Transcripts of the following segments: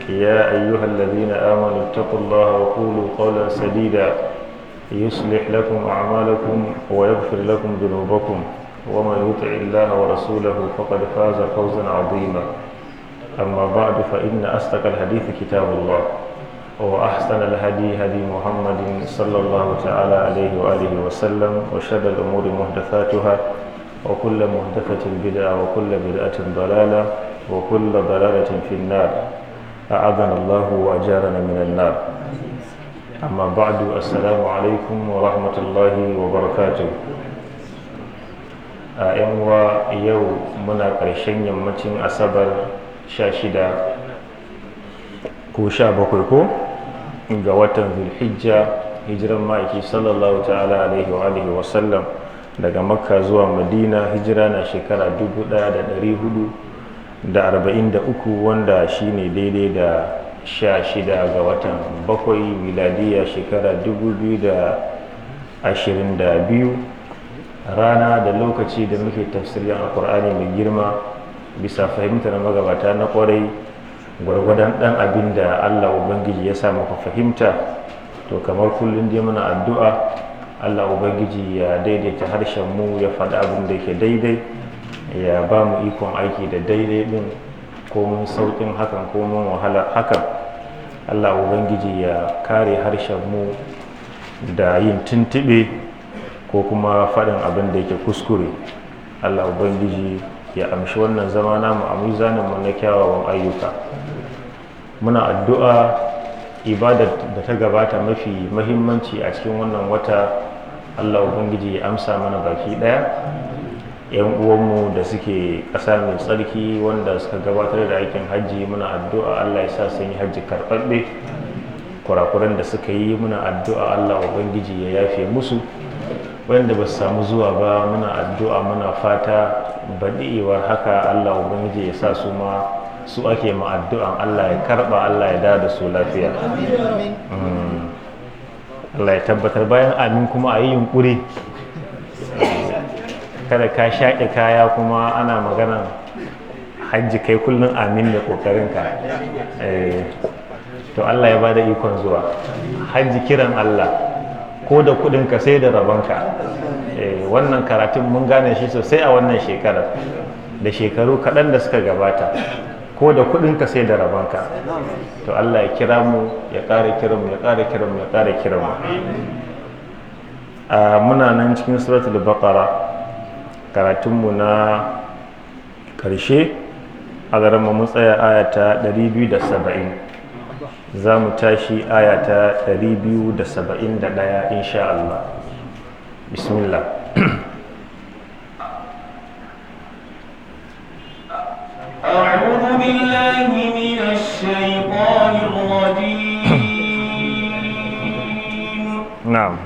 يا أيها الذين آمنوا اتقوا الله وقولوا قولا سديدا يصلح لكم أعمالكم ويغفر لكم ذنوبكم ومن يطع الله ورسوله فقد فاز فوزا عظيما. أما بعد فإن أصدق الحديث كتاب الله وأحسن الهدي هدي محمد صلى الله تعالى عليه وآله وسلم وشر الأمور محدثاتها وكل محدثة بدعة وكل بدعة ضلالة وكل ضلالة في النار. أعاذنا الله وأجارنا من النار. أما بعد السلام عليكم ورحمة الله وبركاته. يو منا قرشن يمتين أصبر شاشدة كوشا بكركو ga watan Zulhijja hijiran ma'aiki sallallahu ta'ala alaihi wa alihi wa sallam daga Makka zuwa Madina hijira na shekara 1443 wanda shine daidai da 16 ga watan bakwai miladiya shekara 2022 rana da lokaci da muke tafsirin alkur'ani mai girma bisa fahimtar magabata na kwarai gwargwadon dan abin da Allah Ubangiji ya sa muka fahimta. To kamar kullum dai muna addu'a Allah Ubangiji ya daidaita harshen mu ya faɗi abin da yake daidai, ya ba mu ikon aiki da daidai din ko mun sauƙin hakan ko mun wahala hakan. Allah Ubangiji ya kare harshen mu da yin tuntuɓe ko kuma faɗin abin da yake kuskure. Allah Ubangiji ya amshi wannan zama namu a mizaninmu na kyawawan ayyuka. Muna addu'a ibadar da ta gabata mafi mahimmanci a cikin wannan wata Allah Ubangiji ya amsa mana baki ɗaya. ‘Yan uwanmu da suke ƙasa mai tsarki wanda suka gabatar da aikin hajji muna addu'a Allah ya sa sun yi hajji karɓaɓɓe. Kurakuran da suka yi muna addu'a Allah Ubangiji ya yafe musu. Wanda ba su samu zuwa ba muna addu'a muna fata baɗi'ewar haka Allah Ubangiji ya sa su ma su ake ma addu'an Allah ya karɓa Allah ya da su lafiya. Allah ya tabbatar bayan amin kuma a yi yunƙuri kada ka shaƙe kaya kuma ana maganan hajji kai kullum amin da ƙoƙarinka. To Allah ya bada ikon zuwa hajji kiran Allah ko da kudinka sai da rabonka. Wannan karatun mun gane shi sosai a wannan shekarar da shekaru kaɗan da suka gabata. Ko da kudinka sai da rabonka. To Allah ya kira mu ya ƙara kiran mu ya ƙara kiran mu ya ƙara kiran mu. Muna nan cikin suratul baqara karatunmu na ƙarshe a garin mun tsaya aya ta 270. za mu tashi aya ta 271 insha Allah. Bismillah. أعوذ بالله من الشيطان الرجيم. نعم.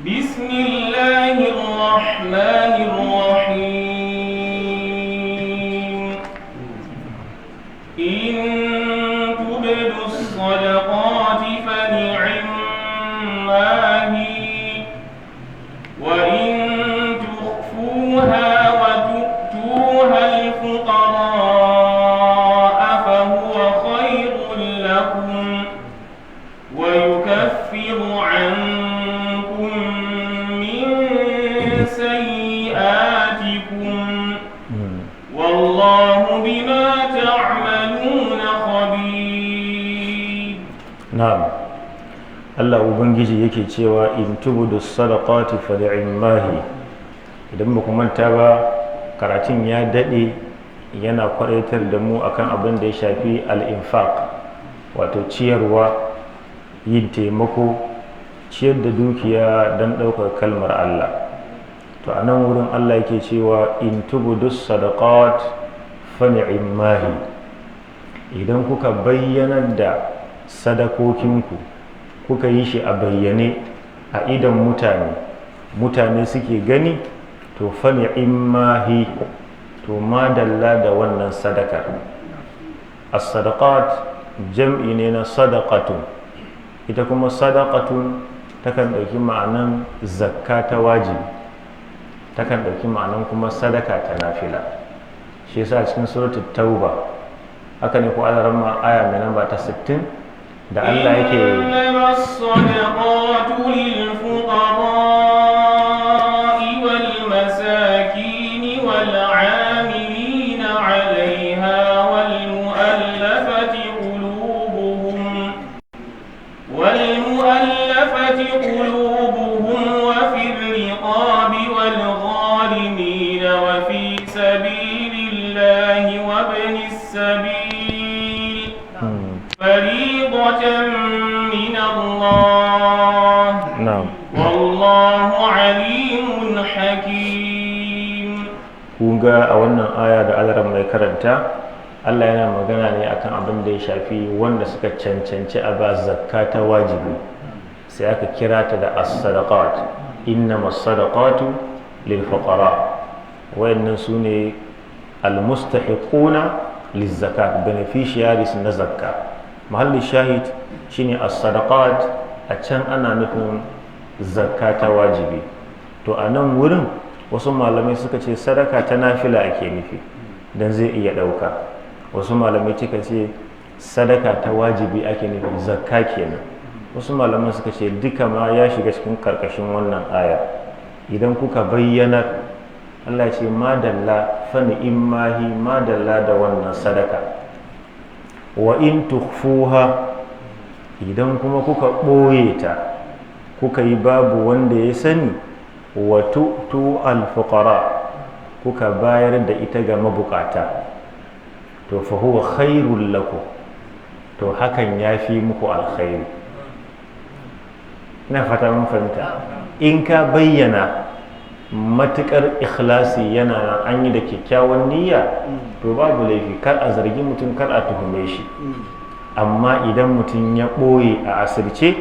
بسم الله الرحمن الرحيم. الصدقات فنعما هي وإن تخفوها وتؤتوها الفقراء فهو خير لكم ويكفر عنكم من سيئاتكم والله بما تعملون خبير. Na'am. Allah Ubangiji yake cewa in tubudu sadaqati fali'immahi. Idan ba ku manta ba karatun ya dade yana kwaraitar da mu akan abin da ya shafi al-infaq, wato ciyarwa, yin taimako, ciyar da dukiya don ɗaukar kalmar Allah. To a nan wurin Allah yake cewa in tubudu sadaqat fali'immahi. Idan kuka bayyanar da sadakokinku kuka yi shi a bayyane a idan mutane suke gani, to fa ni'immahi, to madalla da wannan sadaka. As-sadaqat jam'i ne na sadaqatun, ita kuma sadaqatun takan ɗauki ma'anan zakka ta wajibi, takan ɗauki ma'anan kuma sadaka ta nafila. Shi yasa cikin suratul tauba haka ne ko ana ramma aya mai namba ta 60 da Allah yake إنما الصدقات للفقراء والمساكين والعاملين عليها والمؤلفة قلوبهم وفي الرقاب والغارمين وفي سبيل الله وابن السبيل فريضة من الله na'am والله عليم حكيم. kunga a wannan aya da alaran mai karanta Allah yana magana ne akan abin da ya shafi wanda suka cancanci a ba zakka ta wajibi, sai aka kira ta da as-sadaqat. innamas sadaqatu lil fuqara, wayannan sune al-mustahiquna liz-zakat, beneficiaries na zakka. mahalli shahid shine as-sadaqat, a can ana nufin zakka ta wajibi. to a nan wurin wasu malamai suka ce sadaka ta nafila ake nufi dan zai iya ɗauka, wasu malamai suka ce sadaka ta wajibi ake nufi, zakka kenan. wasu malamai suka ce duka ma ya shiga cikin karkashin wannan aya. idan kuka bayyana, Allah ce madalla fa ni'mahi, madalla da wannan sadaka. wa in tukhfuha, idan kuma kuka ɓoye ta kuka yi babu wanda ya sani, wa tu'tu al-fuqara, kuka bayar da ita ga mabukata, to fa huwa khairul lakum, to hakan ya fi muku alkhairi. ina fata mun fahimta. in ka bayyana matukar ikhlasi yana an yi da kyakkyawan niyya, to babu laifi, kar a zargi mutum, kar a tuhume shi. amma idan mutum ya ɓoye a asirce,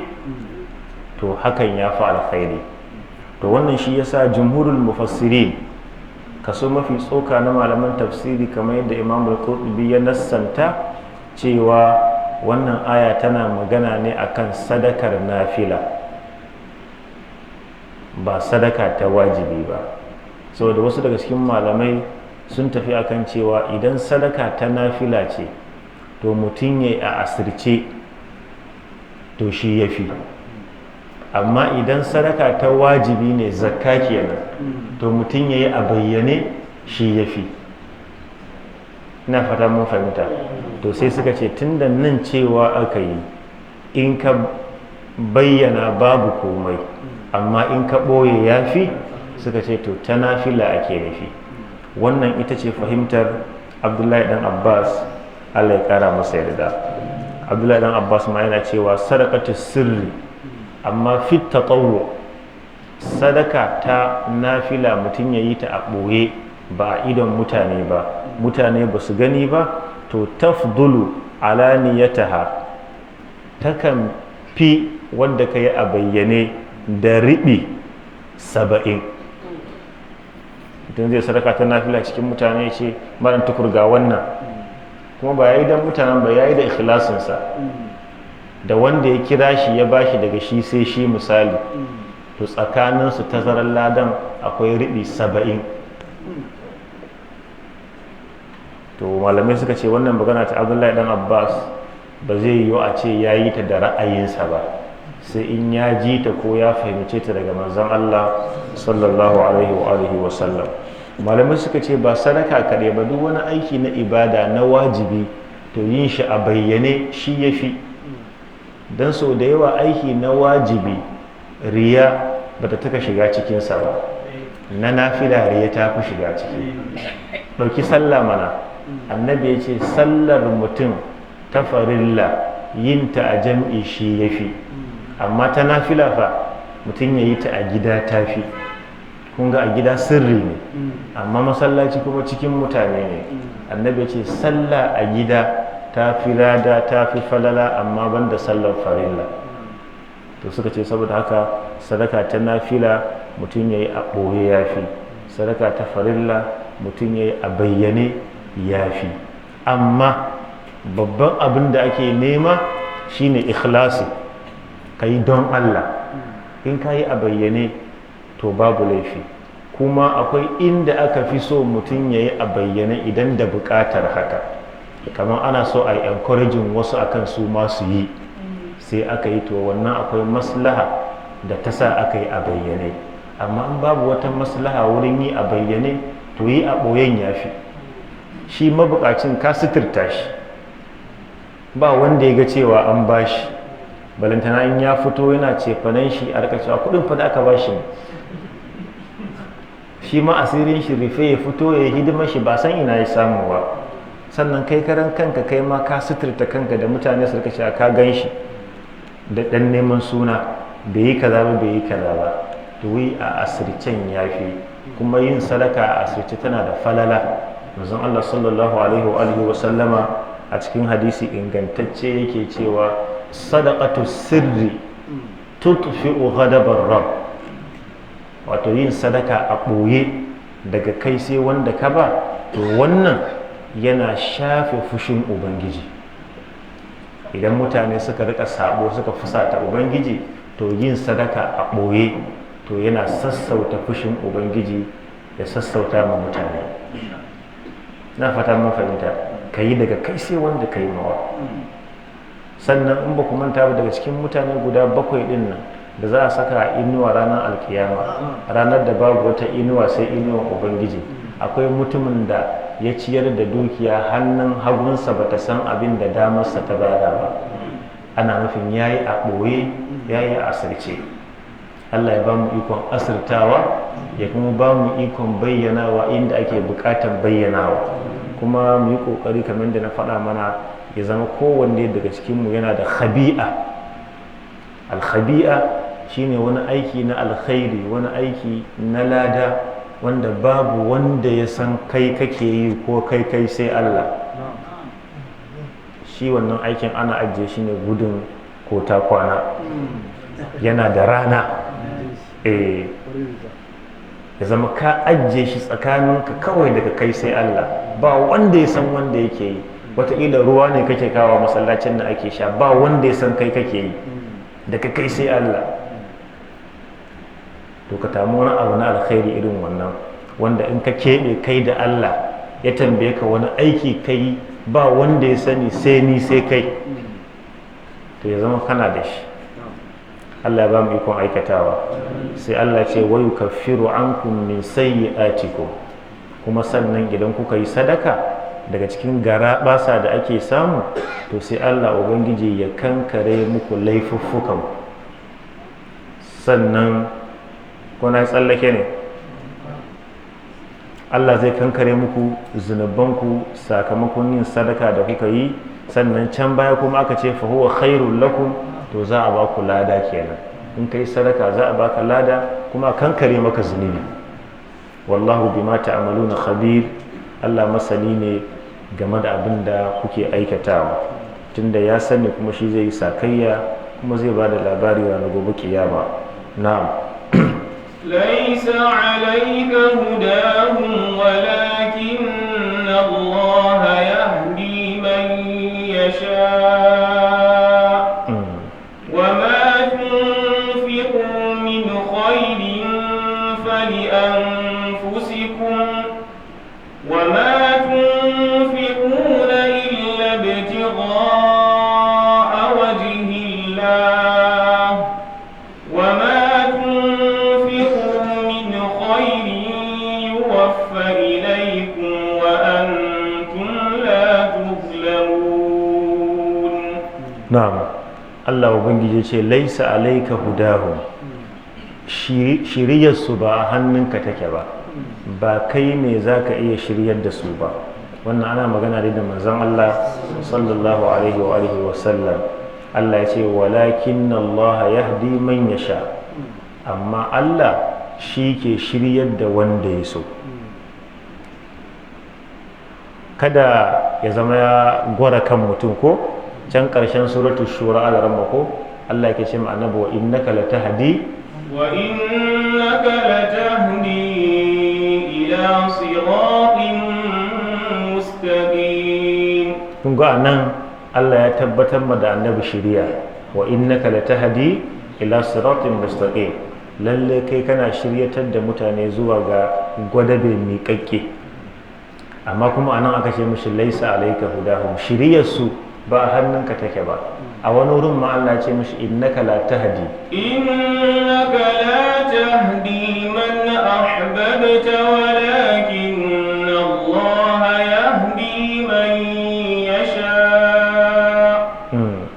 to hakan ya fi alkhairi. to wannan shi yasa jumhurul mufassirin, kaso mafi tsoka na malaman tafsiri, kamar yadda Imam al-Qurtubi ya nassanta cewa wannan aya tana magana ne akan sadakar nafila, ba sadaka ta wajibi ba. saboda wasu daga cikin malamai sun tafi akan cewa idan sadaka ta nafila ce, to mutum ya yi a asirce, to shi ya fi. amma idan sadaka ta wajibi ne, zakka kenan, to mutum ya yi a bayyane, shi ya fi. ina fata mun fahimta. to sai suka ce tunda nan cewa aka yi in ka bayyana babu komai, amma in ka ɓoye ya fi, suka ce to ta nafila ake nufi. wannan ita ce fahimtar Abdullahi dan Abbas, Allah ya kara masa yarda. Abdullahi dan Abbas ma yana cewa sadaqatu sirri, amma fit tatawwu, sadaka ta nafila mutum ya yi ta a ɓoye, ba a idon mutane ba, mutane ba su gani ba, to tafdulu alaniyataha, takan fi wadda ka yi a bayyane da riɓi 70. idan zai sadaka ta nafila cikin mutane ce maran tukur ga wannan, kuma ba ya yi don mutanen ba, ya yi da ikhlasinsa, da wanda ya kira shi ya bashi daga shi sai shi misali, to tsakaninsu tazarar ladan akwai riɓi 70. to malamai suka ce wannan magana ta Abdullahi dan Abbas ba zai yiwu a ce ya yi ta da ra'ayinsa ba, sai in ya ji ta ko ya fahimce ta daga manzon Allah sallallahu alaihi wa sallam. malamai suka ce ba sadaka kaɗai ba, duk wani aiki na ibada na wajibi, to yin shi a bayyane shi ya fi. don sau da yawa aiki na wajibi riya ba ta taka shiga cikinsa ba, na nafila riya ta fi shiga ciki. ɗauki sallah mana, annabi ya ce sallar mutum ta farilla yin ta a jam'i shi ya fi, amma ta nafila fa mutum ya yi ta a gida ta fi. kun ga a gida sirri ne, amma masallaci kuma cikin mutane ne. annabi ya ce sallah a gida ta fi lada, ta fi falala, amma banda sallar farilla. to suka ce saboda haka sadaka ta nafila mutum ya yi a ɓoye ya fi, sadaka ta farilla mutum ya yi a bayyane ya fi. amma babban abin da ake nema shine ikhlasi, ka yi don Allah. in ka yi a bayyane to babu laifi, kuma akwai inda aka fi so mutum ya yi a bayyane idan da buƙatar haka. kamar ana so a yi encouraging wasu akan su masu yi, sai aka yi to wannan akwai maslaha da ta sa aka yi a bayyane. Amma in babu wata maslaha wurin yi a bayyane, to yi a ɓoyen ya fi. Shi mabukacin ka suturta shi, ba wanda ya ga cewa an ba shi, balantana in ya fito yana cefanen shi a rika cewa kudin fa da aka ba shi ne. Shi ma asirin shi rufe ya fito ya hidima shi ba san ina ya samu ba. Sannan kai karan kanka kai ma ka suturta kanka da mutane su rika cewa ka gan shi da ɗan neman suna, bai yi kaza ba bai yi kaza ba. To yi a asircen ya fi, kuma yin sadaka a asirce tana da falala. Manzon Allah sallallahu alaihi wa sallama a cikin hadisi ingantacce yake cewa sadaqatu sirri tutfi'u ghadabar rabb, wato yin sadaka a ɓoye daga kai sai wanda ka ba, to wannan yana shafe fushin ubangiji. Idan mutane suka rika sabo suka fusata ubangiji, to yin sadaka a ɓoye to yana sassauta fushin ubangiji, ya sassauta ma mutane. Na fata mun fahimta, ka yi daga kai sai wanda ka yi mawa. Sannan in ba ku manta ba, daga cikin mutane guda 7 din nan da za a saka a inuwa ranar alkiyama, ranar da babu wata inuwa sai inuwan ubangiji, akwai mutumin da ya ciyar da dukiya hannun hagunsa bata san abin da damarsa ta bada ba. Ana nufin yayi a ɓoye, yayi a asirce. Allah ya ba mu ikon asirtawa, ya kuma ba mu ikon bayyanawa inda ake bukatar bayyanawa, kuma mu yi kokari kamar da na faɗa mana ya zama kowanne daga cikinmu yana da khabi'a. Al-khabi'a shine wani aiki na alkhairi, wani aiki na lada wanda babu wanda ya san kai kake yi ko kai sai Allah. Shi wannan aikin ana ajiye shi ne gudun ko ta kwana, yana da rana. Ya zama ka ajiye shi tsakaninka kawai daga kai sai Allah, ba wanda ya san wanda yake yi. Wataƙila ruwa ne kake kawo masallacin da ake sha, ba wanda ya san kai kake yi, daga kai sai Allah. To ka tamu wani abu na alkhairi irin wannan, wanda in ka keɓe kai da Allah, ya tambaye ka wani aiki kai, ba wanda ya sani sai ni sai kai, to ya zama kana da shi. Allah ya ba mu ikon aikatawa. Sai Allah ce wa yukaffiru ankum min sayyi'atikum, kuma sannan idan kuka yi sadaka daga cikin garaɓasa da ake samu, to sai Allah ubangiji ya kankare muku laifuffukan. Sannan kuna tsallake ne, Allah zai kankare muku zunubanku sakamakon yin sadaka da kuka yi. Sannan can baya kuma aka ce fa huwa khairul lakum, to za a ba ku lada kenan. In kai sadaka za a baka lada, kuma kankare maka zunubi. Wallahu bima ta'maluna khabir, Allah masani ne game da abin da kuke aikatawa, tunda ya sani kuma shi zai yi sakayya, kuma zai ba da labari na gobe kiyama. Na'am. ليس عليك هداهم ولكن الله يهدي من يشاء وما تنفقوا من خير فلأنفسكم وما تنفقون إلا ابتغاء وجه الله وما تنفقوا من خير يوفى إليكم وأنتم لا تظلمون. نعم. Allah Ubangiji ce laisa alaika hudahum, shiryarsu ba a hannunka take ba, ba kai ne za ka iya shiryar da su ba. Wannan ana magana da manzon Allah sallallahu alaihi wa sallam. Allah ya ce walakin Allah yahdi man yasha, amma Allah shi ke shiryar da wanda ya so. Kada ya zama ya gwara kan mutum ko can ƙarshen suratul shura al-ramma ko Allah yake ce ma annabi wa innaka latahdi ila siratin mustaqim. Kun ga nan Allah ya tabbatar ma da annabi shiriya, wa innaka latahdi ila siratin mustaqim, lalle kai kana shiryatar da mutane zuwa ga gwadabe miƙaƙƙe. amma kuma anan aka ce mishi laisa alayka hudahum, shiriyar su ba hannunka take ba. a wani wurin ma Allah ce mishi innaka la tahdi innaka la tahdi man ahbabta walakin Allah yahdi man yasha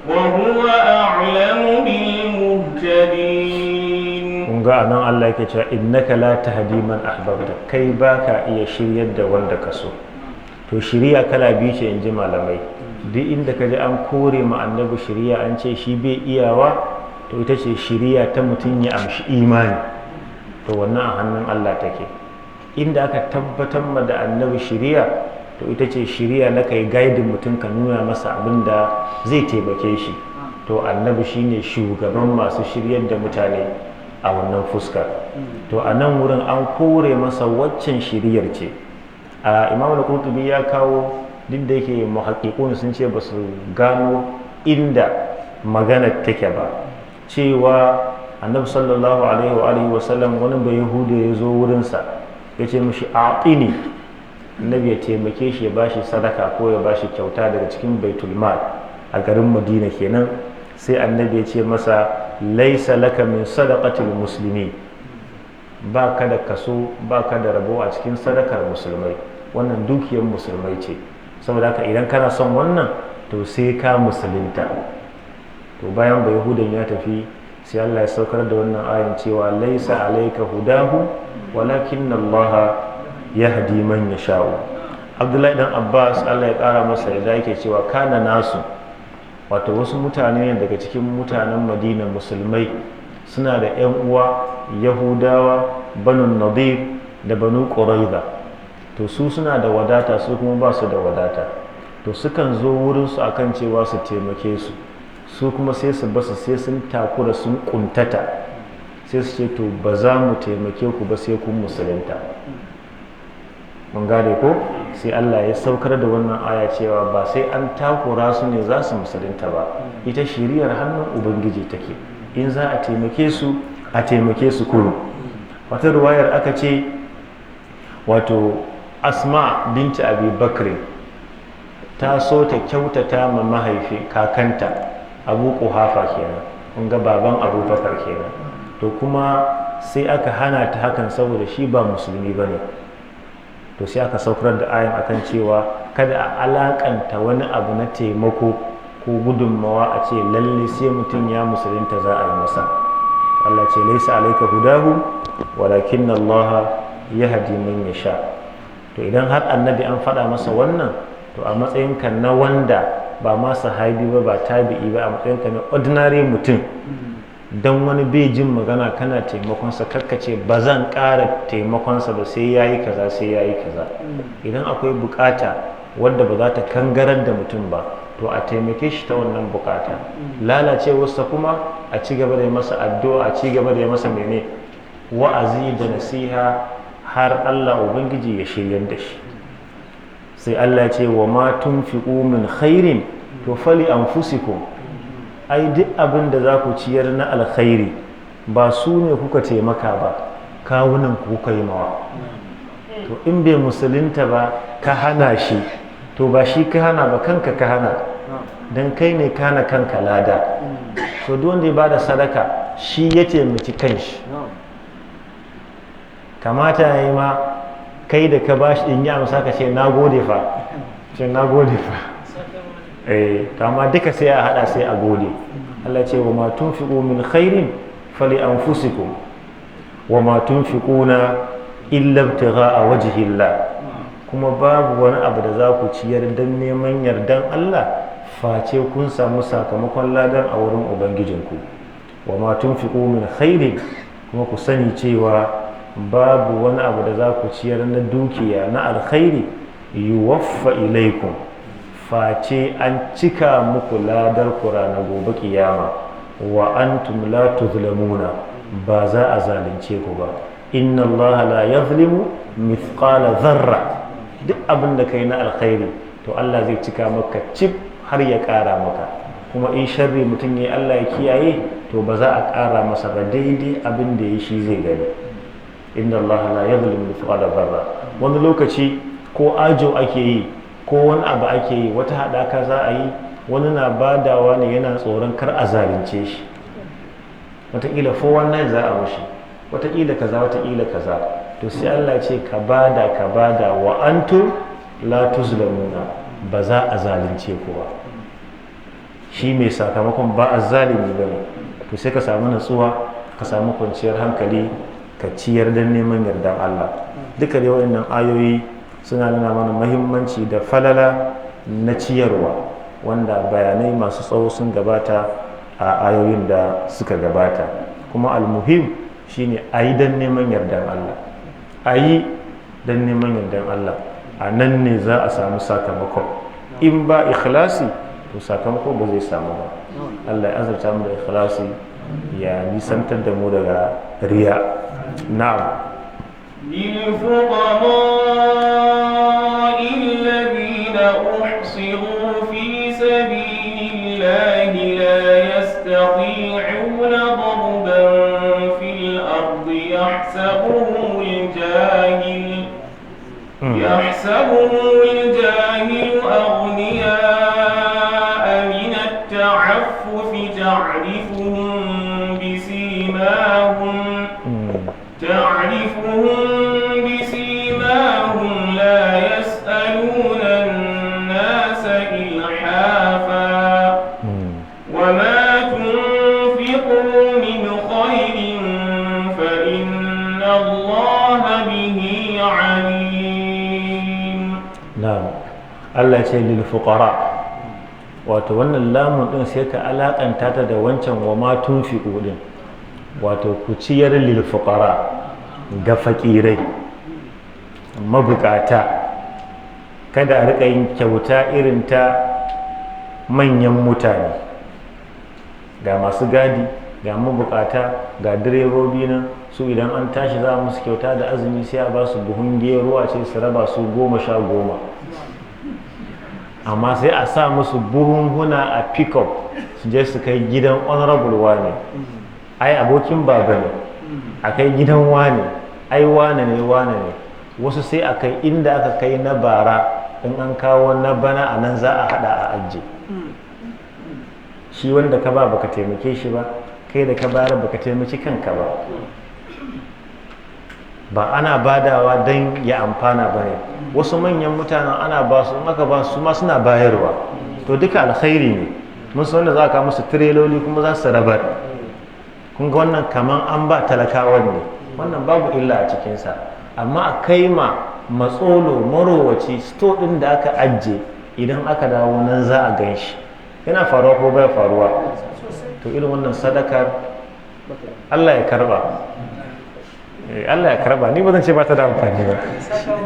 wa huwa a'lamu bil muhtadin. kun ga anan Allah yake cewa innaka la tahdi man ahbabta, kai baka iya shiryar da wanda ka so. to shiriya kala biyu ce inji malamai. duk inda ka ji an kore ma annabi shiriya an ce shi bai iyawa, to ita ce shiriya ta mutum ya amshi imani, to wannan a hannun Allah take. inda aka tabbatar ma da annabi shiriya, to ita ce shiriya na kai gaidin mutum ka nuna masa abin da zai taimake shi, to annabi shine shugaban masu shiryar da mutane a wannan fuska. to a nan wurin an kore masa waccan shiriyar ce. Imam al-Qurtubi ya kawo, duk da yake muhaqqiqun sun ce ba su gano inda magana take ba, cewa annabi sallallahu alaihi wa sallam wani bai yahuda ya zo wurinsa ya ce mishi a'tini, annabi ya taimake shi ya bashi sadaka ko ya bashi kyauta daga cikin baitul mal a garin Madina kenan. sai annabi ya ce masa laisa laka min sadaqatil muslimi, ba ka da kaso, ba ka da rabo a cikin sadakar musulmai, wannan dukiyar musulmai ce. saboda haka idan kana son wannan to sai ka musulunta. to bayan bai yahudan ya tafi, sai Allah ya saukar da wannan ayin cewa laisa alayka hudahu walakin Allah yahdi man yasha'u. Abdullahi dan Abbas Allah ya kara masa da yake cewa kana nasu, wato wasu mutane ne daga cikin mutanen Madina musulmai, suna da ƴan uwa Yahudawa, Banu Nadir da Banu Quraiza. to su suna da wadata, su kuma ba su da wadata. to sukan zo wurinsu akan cewa su taimake su, su kuma sai su basu sai sun takura sun kuntata, sai su ce to ba za mu taimake ku ba sai kun musulunta. mun gane ko? sai Allah ya saukar da wannan aya cewa ba sai an takura su ne za su musulunta ba, ita shiriyar hannun ubangiji take. in za a taimake su a taimake su kuro. wata ruwayar aka ce wato Asma binti Abi Bakr ta so ta kyautata ma mahaifi kakanta Abu Quhafa kenan, kun ga baban Abu Bakar kenan. to kuma sai aka hana ta hakan saboda shi ba musulmi bane. to sai aka saukar da ayan akan cewa kada a alakanta wani abu na taimako ko gudunmawa a ce lalle sai mutum ya musulunta za a yi masa. Allah ce laisa alayka hudahu walakin Allah yahdi man yasha. to idan har annabi an faɗa masa wannan, to a matsayinka na wanda ba ma sahabi ba ba tabi'i ba, a matsayinka na ordinary mutum, don wani bai jin magana kana taimakonsa, karkace ba zan ƙara taimakonsa ba sai yayi kaza sai yayi kaza. idan akwai bukata wadda ba za ta kangarar da mutum ba, to a taimake shi ta wannan bukata. lalacewarsa kuma a ci gaba da masa addu'a, a ci gaba da masa mene wa'azi da nasiha har Allah Ubangiji ya shiryar da shi. sai Allah ce wa ma tunfiqu min khairin to fali anfusikum, ai duk abin da za ku ciyar na alkhairi ba su ne kuka taimaka ba, kawunan ku kuka yi mawa. to in bai musulunta ba ka hana shi, to ba shi ka hana ba, kanka ka hana, don kai ne kana kanka lada. to duk wanda ya bada sadaka shi ya taimaki kanshi. kamata ya yi ma kai da ka ba shi in yi amsa ka ce na gode fa, ce na gode fa. amma duka sai a hada sai a gode. Allah ce wa ma tunfiqu min khairin fali anfusikum wa ma tunfiquna illa ibtigha'a wajhillah, kuma babu wani abu da za ku ciyar dan neman yardan Allah face kun samu sakamakon ladan a wurin ubangijinku. wa ma tunfiqu min khairin, kuma ku sani cewa babu wani abu da za ku ciyar na dukiya na alkhairi yuwaffa ilaikum face an cika muku ladar ku ranar gobe kiyama wa antum la tuzlamuna, ba za a zalunce ku ba. inna allaha la yazlimu mithqala dharra, duk abin da kai na alkhairi to Allah zai cika maka cif har ya kara maka. kuma in sharri mutum ya Allah ya kiyaye, to ba za a kara masa ba, daidai abin da ya shi zai gani. inna Allah la yadhlimu mithqala dharra. wani lokaci ko ajo ake yi ko wani abu ake yi, wata haɗaka za a yi, wani na badawa ne yana tsoron kar a zalunce shi, wataƙila 419 za a mushi, wataƙila kaza wataƙila kaza. To sai Allah ce ka bada wa antum la tuzlamuna, ba za a zalunce ku ba. Shi mai sakamakon ba a zalimi ba ne. To sai ka samu natsuwa, ka samu kwanciyar hankali, ka ciyar don neman yardan Allah. Duka da waɗannan ayoyi suna nuna mana mahimmanci da falala na ciyarwa, wanda bayanai masu tsawo sun gabata a ayoyin da suka gabata. Kuma almuhim shine a yi don neman yardan Allah, a yi don neman yardan Allah, a nan ne za a samu sakamakon. In ba ikhlasi to sakamako ba zai samu ba. Allah ya azurta mu da ikhlasi, ya nisantar da mu daga riya. Na'am. للفقراء الذين أحصروا في سبيل الله لا يستطيعون ضربا في الأرض يحسبهم الجاهل أغنياء من التعفف تعرفهم بسيماهم لا يسألون الناس إلحافا وما تنفقوا من خير فإن الله به عليم. نعم. الله يقول للفقراء. wato wannan lamun din sai ka alakanta ta da wancan wa ma tunfiqu din, wato ku ciyar lil fuqara, ga fakirai mabukata. Kada a rika yin kyauta irin ta manyan mutane, ga masu gadi, ga mabukata, ga direbobi nan, su idan an tashi za musu kyauta da azumi sai a ba su buhun gero a ce su raba su 10-10, amma sai a sa musu buhunhuna a pick-up su je su kai gidan honorable wane, ai abokin baba ne, a kai gidan wane, ai wane ne. Wasu sai a kai inda aka kai na bara, in an kawo na bana a nan za a hada a ajiye. Shi wanda ka ba baka taimake shi ba, kai da ka bayar baka taimaki kanka ba. Ba ana badawa don ya amfana ba ne. Wasu manyan mutanen ana ba su, aka ba su ma suna bayarwa, to duka alkhairi ne. Mun san wanda za ka musu tireloli kuma za su rabar. Kun ga wannan kaman an ba talakawan ne, wannan babu illa a cikinsa. Amma a kai ma matsolo marowaci sto ɗin da aka ajiye, idan aka dawo nan za a gan shi. Yana faruwa ko bai faruwa? To irin wannan sadakar Allah ya karba. Allah ya karba, ni ba zan ce ba ta da amfani ba.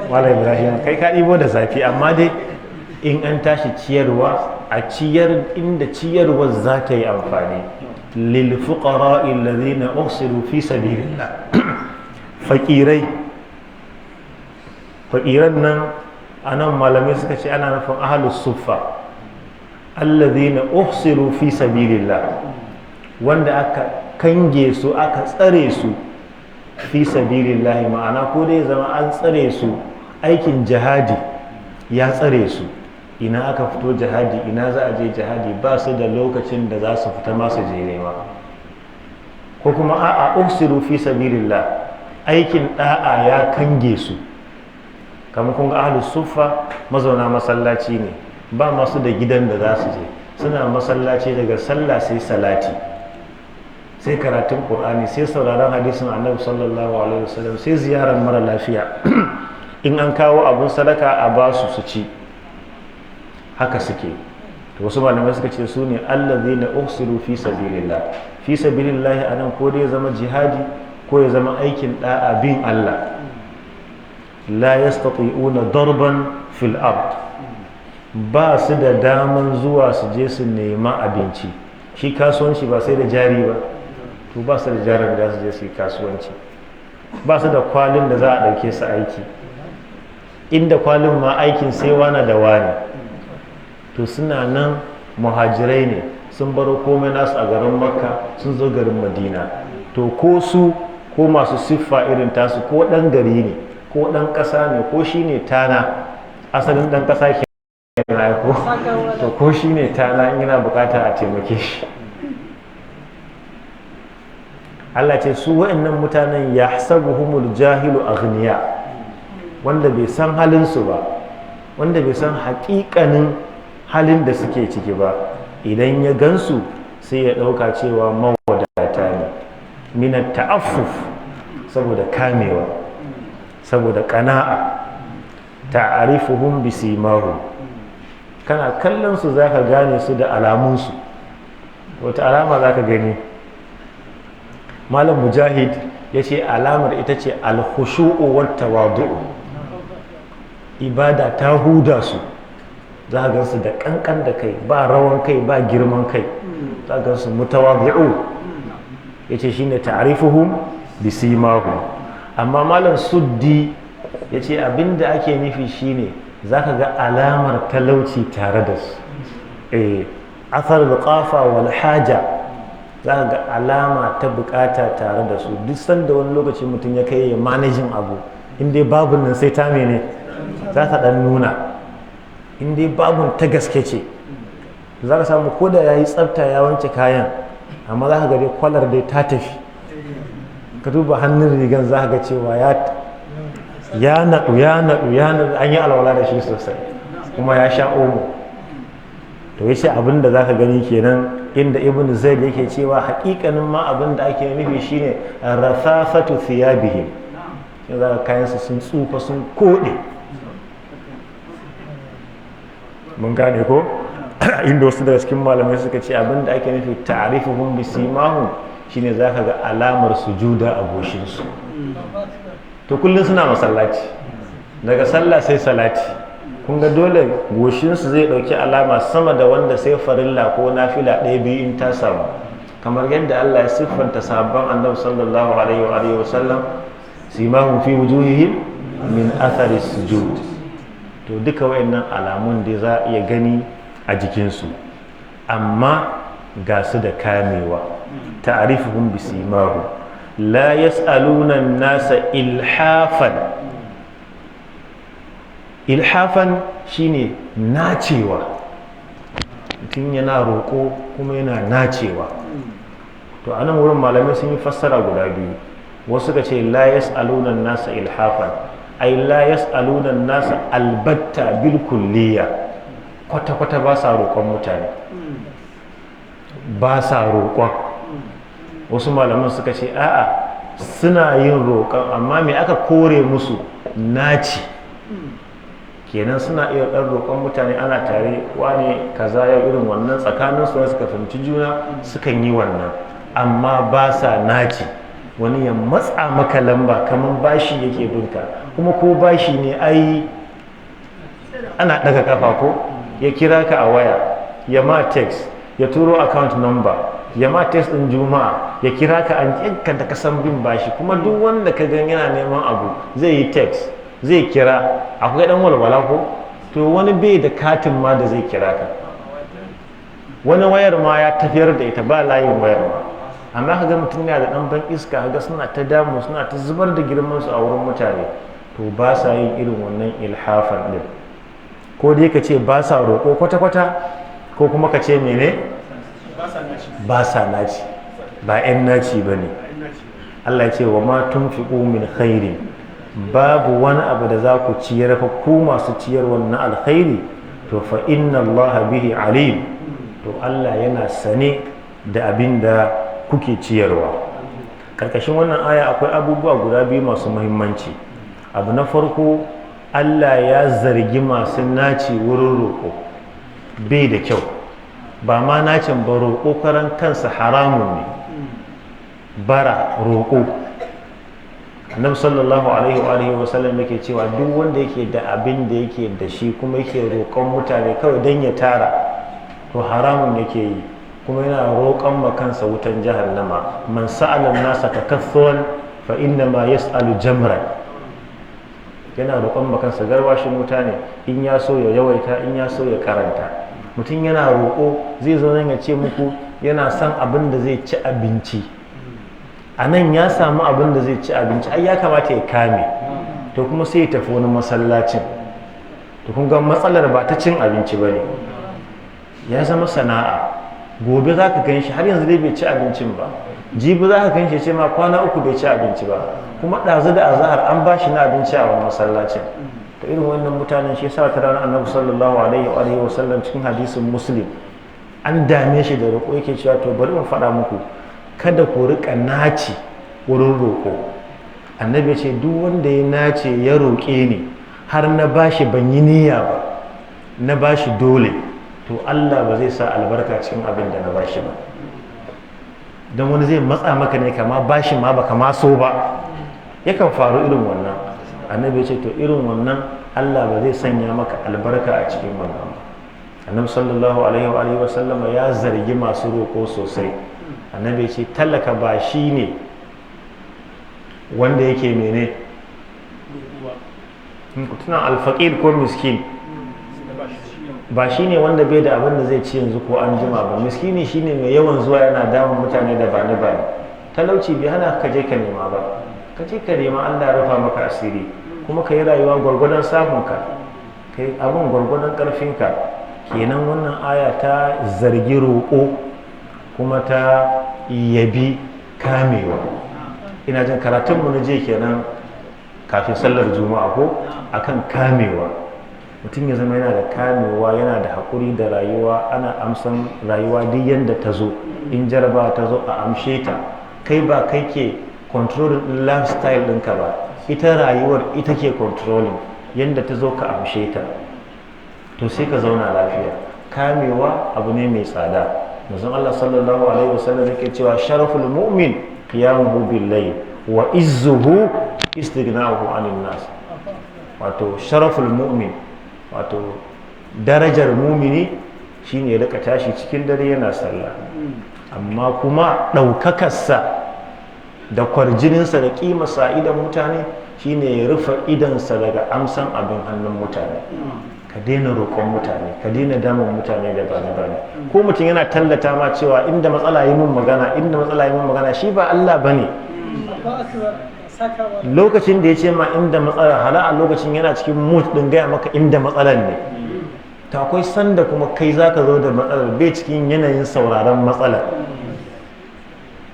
Malam Ibrahim, kai ka ɗibo da zafi, amma dai in an tashi ciyarwa, a ciyar inda ciyarwar za ta yi amfani. Lil fuqara'i alladhina uhsiru fi sabilillah. Fakiran nan anan malamai suka ce ana nufin ahlus suffa alladhina uhsiru fi sabilillah, wanda aka kange su, aka tsare su fi sabilillahi, ma'ana ko dai zama an tsare su, aikin jihadi ya tsare su. Ina aka fito jihadi, ina za a je jihadi, ba su da lokacin da za su fita masu je nema. Ko kuma a'a uhsiru fi sabilillah, aikin da'a ya kange su. Kamar kun ga ahlus suffa mazauna masallaci ne, ba masu da gidan da za su je, suna masallaci daga sallah sai salati, sai karatun Qur'ani, sai sauraron hadisin Annabi sallallahu alaihi wasallam, sai ziyarar mara lafiya. In an kawo abun sadaka a ba su su ci. Haka suke. To wasu malamai suka ce su ne allazina uhsiru fi sabilillah. Fi sabilillah anan ko dai zama jihadi ko ya zama aikin da'a bin Allah. La yastati'una darban fil ard. Ba su da daman zuwa su je su nema abinci. Shi kasuwanci ba sai da jari ba. To ba su da jarin da su je su yi kasuwanci, ba su da kwalin da za a ɗauke su aiki, inda kwalin ma aikin sai wana da wani. To suna nan muhajirai ne, sun baro komai nasu a garin Makka sun zo garin Madina. To ko su ko masu siffa irin tasu, ko ɗan gari ne ko ɗan ƙasa ne ko shi ne tana, asalin ɗan ƙasa ke na ko to ko shi ne tana yana bukata a taimake shi. Allah ce su wa'annan mutanen ya sabuhumul jahilu aghniya, wanda bai san halinsu ba, wanda bai san haƙiƙanin halin da suke ciki ba, idan ya gansu sai ya ɗauka cewa mawadata ne, minat ta'affuf, saboda kamewa, saboda ƙana'a. ta'arifuhum bisimahum, kana kallon su zaka gane su da alamunsu. Wata alama zaka gani? Malam Mujahid ya ce alamar ita ce alkhushu'u wat tawadu'u, ibada ta huda su, za ga su da kankan da kai, ba rawan kai, ba girman kai, za ga su mutawadi'u, yace shine ta'rifuhum bisimahum. Amma Malam Suddi ya ce abinda ake nufi shine zaka ga alamar talauci tare da su, athar al-qafa wal haja, za ga alama ta bukata tare da su. Duk sanda wani lokaci mutum ya kai ya manajin abu, inda babu nan sai ta mene za ta dan nuna, inda babu ta gaske ce. Za ka samu ko da ya yi tsafta ya wanke kayan, amma za ka ga dai kwalar dai ta tafi. Ka duba hannun rigan za ka ga cewa ya naɗu an yi alwala da shi sosai, kuma ya sha omo. To ya ce abin da za ka gani kenan, inda Ibn Zaid yake cewa haƙiƙanin ma abin da ake nufi shine rathafatu thiyabihim, sai za ka kayansu sun tsufa sun koɗe. Mun gane ko? Inda wasu daga cikin malamai suka ce abin da ake nufi ta'rifuhum bisimahum shine za ka ga alamar sujuda a goshinsu. To kullum suna masallaci, daga sallah sai salati, kun ga dole goshinsu zai ɗauki alama sama da wanda sai farilla ko nafila ɗaya biyu in ta samu, kamar yadda Allah ya siffanta sahabban annabi sallallahu alaihi wa sallam, simahum fi wujuhihim min athari sujud. To duka wayannan alamun da za a iya gani a jikinsu, amma ga su da kamewa. ta'rifuhum bisimahum la yas'aluna an-nasa ilhafan. Ilhafan shine nacewa, mutum yana roƙo kuma yana nacewa. To anan wurin malamai sun yi fassara guda biyu. Wasu ka ce la yas'aluna an-nasa ilhafan, ai la yas'aluna an-nasa albatta bil kulliya, kwata-kwata ba sa roƙon mutane, ba sa roƙon. Wasu malaman suka ce a'a, suna yin roƙon, amma me aka kore musu? Naci. Kenan suna iya ɗan roƙon mutane, ana tare, wane kaza ya irin wannan, tsakanin su suka fahimci juna sukan yi wannan, amma ba sa naci. Wani ya matsa maka lamba kamar bashi yake binka, kuma ko bashi ne ai ana ɗaga kafa ko? Ya kira ka a waya, ya ma text, ya turo account number, ya ma text ɗin juma'a, ya kira ka an yanka da kasan bin bashi. Kuma duk wanda ka gan yana neman abu zai yi text, zai kira, akwai dan walwala ko? To wani bai da katin ma da zai kira ka, wani wayar ma ya tafiyar da ita, ba layin wayar ma. Amma ka ga mutum yana da dan ban iska, ga suna ta damu, suna ta zubar da girman su a wurin mutane. To ba sa yin irin wannan ilhafan din. Ko dai ka ce ba sa roƙo kwata-kwata, ko kuma ka ce mene? Ba sa naci, ba 'yan naci ba ne. Allah ya ce wa ma tunfiqu min khairin, babu wani abu da za ku ciyar, fa ku masu ciyarwa na alkhairi, to fa inna Allah bihi alim, to Allah yana sane da abin da kuke ciyarwa. Karkashin wannan aya akwai abubuwa guda biyu masu muhimmanci. Abu na farko, Allah ya zargi masu naci wurin roƙo, bai da kyau. Ba ma nacin ba, roƙo karan kansa haramun ne. Bara roƙo, annabi sallallahu alaihi wa sallam yake cewa duk wanda yake da abin da yake da shi kuma yake roƙon mutane kawai don ya tara, to haramun yake yi, kuma yana roƙon ma kansa wutan jahannama. Man sa'ala nasa takathuran fa inna ma yas'alu jamran, yana roƙon ma kansa garwashin wuta ne, in ya so ya yawaita, in ya so ya karanta. Mutum yana roƙo zai zo nan ya ce muku yana son abin da zai ci abinci, a nan ya samu abin da zai ci abinci, ai ya kamata ya kame, to kuma sai ya tafi wani masallacin. To to kun ga matsalar ba ta cin abinci ba ne, ya zama sana'a. Gobe za ka gan shi har yanzu dai bai ci abincin ba, jibi za ka gan shi ce ma kwana 3 bai ci abinci ba, kuma ɗazu da azahar an ba shi na abinci a wani masallacin. to irin wannan mutanen shi yasa ta ranar annabi sallallahu alaihi wa sallam cikin hadisin muslim an dame shi da roƙo yake cewa to bari in faɗa muku kada ku riƙa naci wurin roƙo. Annabi ce duk wanda ya nace ya roƙe ni har na bashi ban yi niyya ba, na bashi dole, to Allah ba zai sa albarka cikin abin da na bashi ba. Don wani zai matsa maka ne kama bashi ma baka ma so ba, yakan faru irin wannan. Annabi ce to irin wannan Allah ba zai sanya maka albarka a cikin wannan ba. Annabi sallallahu alaihi wa sallama ya zargi masu roƙo sosai. Annabi ce talaka ba shi ne wanda yake mene tunan alfaƙir ko miskin, ba shi ne wanda bai da abin da zai ci yanzu ko an jima ba. Miskini shi ne mai yawan zuwa yana damun mutane da bani bani. Talauci bai hana ka je ka nema ba, ka je ka nema Allah rufa maka asiri, kuma ka yi rayuwa gwargwadon samunka, ka yi abin gwargwadon ƙarfinka. Kenan wannan aya ta zargi roƙo kuma ta yabi kamewa. Ina jin karatunmu na je kenan kafin sallar juma'a ko akan kamewa. Mutum ya zama yana da kamewa, yana da haƙuri da rayuwa, ana amsan rayuwa duk yadda ta zo. In jaraba ta zo a amshe ta, kai ba kai ke controlling lifestyle ɗinka ba, ita rayuwar ita ke controlling yadda ta zo ka amshe ta, to sai ka zauna lafiya. Kamewa abu ne mai tsada. Manzon Allah sallallahu alaihi wasallam yake cewa sharaful mu'min qiyamuhu bil layl wa izzuhu istighna'uhu 'anil nas. Wato sharaful mu'min, wato darajar mumini shine ya rika tashi cikin dare yana sallah, amma kuma ɗaukakarsa da kwarjininsa da ƙimarsa idan mutane shine ya rufe idansa daga amsan abin hannun mutane. Ka daina roƙon mutane, ka daina damun mutane da bane. Ko mutum yana tallata ma cewa inda matsala yi mun magana, shi ba Allah bane. Lokacin da ya ce ma inda matsala, hala a lokacin yana cikin mood din gaya maka inda matsalar ne. Ta akwai sanda kuma kai zaka zo da matsalar bai cikin yanayin sauraron matsalar,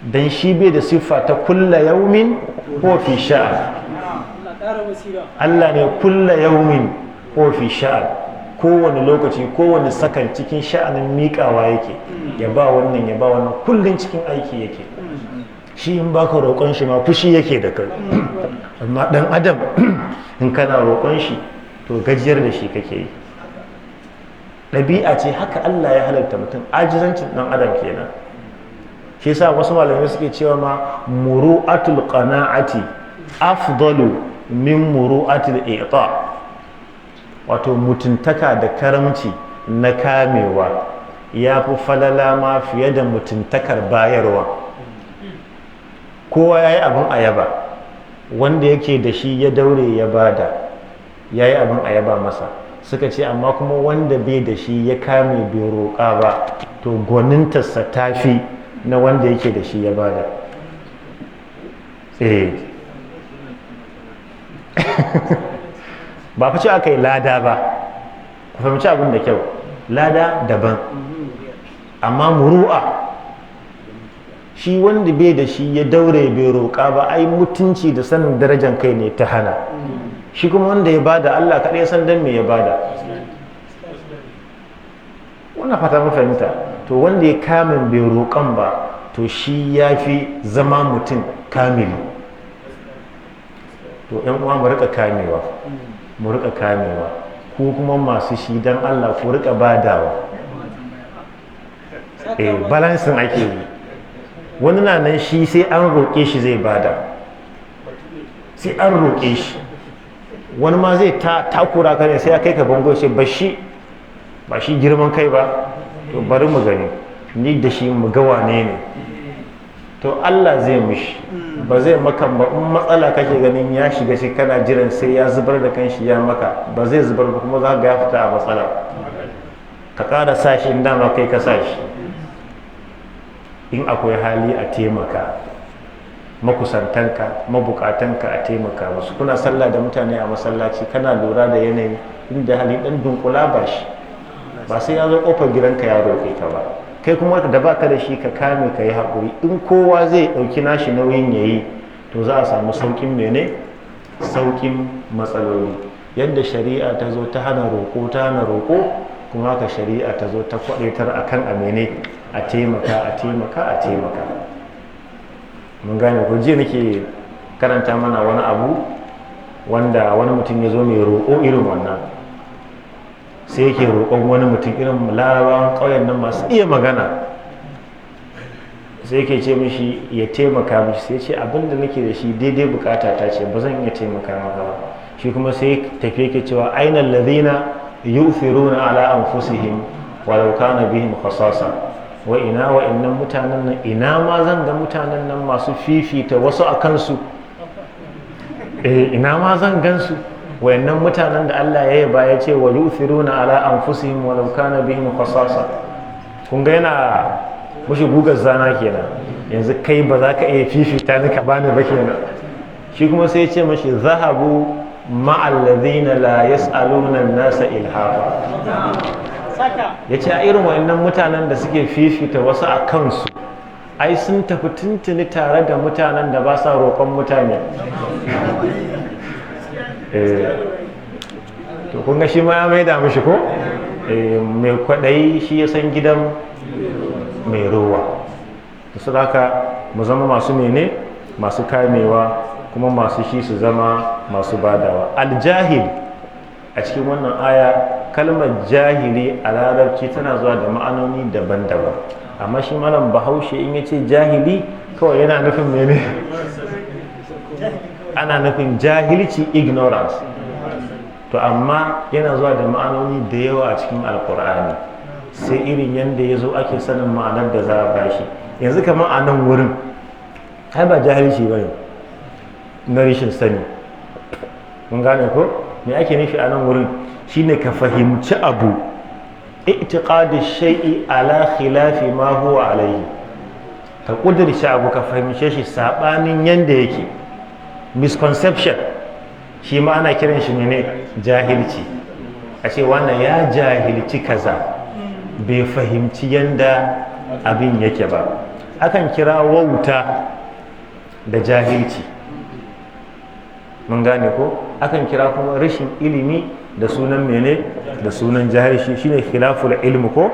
dan shi bai da siffa ta kulla yaumin ko fi sha'an. Allah ne kulla yaumin ko fi sha'an, kowane lokaci kowane sakan cikin sha'anin miƙawa yake, ya ba wannan kullum cikin aiki yake. Shi in baka roƙon shi ma fushi yake da kai, amma ɗan adam in kana roƙon shi to gajiyar da shi kake yi. Ɗabi'a ce haka Allah ya halatta mutum, ajizancin ɗan adam kenan. Shi yasa wasu malamai suke cewa ma muru'atul qana'ati afdalu min muru'atul i'ta. Wato mutuntaka da karamci na kamewa ya fi falala ma fiye da mutuntakar bayarwa. Kowa ya yi abin ayaba, wanda yake da shi ya daure ya bada, ya yi abin ayaba masa. Suka ce amma kuma wanda bai da shi ya kame bai roƙa ba, to gwanintarsa ta fi na wanda yake da shi ya bada. Ba fi ce aka yi lada ba, ku fahimci abin da kyau, lada daban, amma muru'a shi wanda bai da shi ya daure bai roƙa ba, ai mutunci da sanin darajar kai ne ta hana. Shi kuma wanda ya bada Allah kaɗai ya san dan me ya bada. Wannan fata mun fahimta. To wanda ya kamin bai roƙan ba, to shi ya fi zama mutum kamili. To ‘yan uwa mu riƙa kamewa, mu riƙa kamewa, ko kuma masu shi don Allah ku riƙa badawa. Balansin ake yi. Wani na nan shi sai an roƙe shi zai bada, sai an roƙe shi. Wani ma zai takura ka ne sai ya kai ka bango sai ba shi girman kai ba, to bari mu gani ni da shi mu ga wane ne. To Allah zai mishi, ba zai maka ba. In matsala kake ganin ya shiga shi kana jiran sai ya zubar da kanshi ya maka, ba zai zubar ba, kuma za ka ya fita a matsala. Ka ƙara sa shi in dama kai ka sa shi. In akwai hali a taimaka, makusantanka mabukatanka a taimaka musu. Kuna sallah da mutane a masallaci, kana lura da yanayi inda hali dan dunkula ba shi, ba sai ya zo kofar gidanka ya roƙe ka ba. Kai kuma da baka da shi ka kame ka yi haƙuri. In kowa zai ɗauki nashi nauyin ya yi, to za a samu sauƙin mene? Sauƙin matsaloli. Yadda shari'a ta zo ta hana roƙo, kuma haka shari'a ta zo ta kwaɗaitar a kan amene a taimaka. Mun gane ko jiya nake karanta mana wani abu wanda wani mutum ya zo mai roƙo irin wannan, sai yake roƙon wani mutum irin larabawan ƙauyen nan masu iya magana, sai yake ce mishi ya taimaka mishi, sai ce abinda nake da shi daidai bukata ta ce ba zan iya taimaka maka ba. Shi kuma sai tafi yake cewa ainal ladhina yu'thiruna ala anfusihim walau kana bihim khasasa, wa innan mutanen nan, ina ma zan ga mutanen nan masu fifita wasu a kansu, ina ma zan gansu wayannan mutanen da Allah ya yaba ya ce wa yu'thiruna ala anfusihim walau kana bihim khasasa. Kun ga yana mushi gugar zana kenan, yanzu kai ba za ka iya fifita ni ka bani ba kenan. Shi kuma sai ya ce mashi zahabu ma'al ladhina la yas'aluna an-nasa ilhafa. Ya ce a irin wayannan mutanen da suke fifita wasu a kansu, ai sun tafi tuntuni tare da mutanen da ba sa roƙon mutane. To kun ga shi ma ya maida mishi ko? Mai kwaɗayi shi ya san gidan mai rowa. Da su haka mu zama masu mene, masu kamewa, kuma masu shi su zama masu badawa. Aljahil a cikin wannan aya, kalmar jahili a larabci tana zuwa da ma'anoni daban-daban, amma shi malam bahaushe in yace jahili kawai yana nufin mene? Ana nufin jahilci, ignorance. To amma yana zuwa da ma'anoni da yawa a cikin alkur'ani, sai irin yadda ya zo ake sanin ma'anar da za a bashi. Yanzu kamar a nan wurin, ai ba jahilci ba ne na rashin sani. Mun gane ko? Me ake nufi a nan wurin? Shine ka fahimci abu, i'tiqadi shay'i ala khilafi ma huwa alayhi. Ka kudirce abu ka fahimce shi sabanin yanda yake. Misconception shi ma ana kiran shi ne jahilci. A ce wannan ya jahilci kaza, bai fahimci yanda abin yake ba. Akan kira wauta da jahilci. Mun gane ko? Akan kira kuma rashin ilimi da sunan mene? Da sunan jahilci, shine khilaful ilmi ko?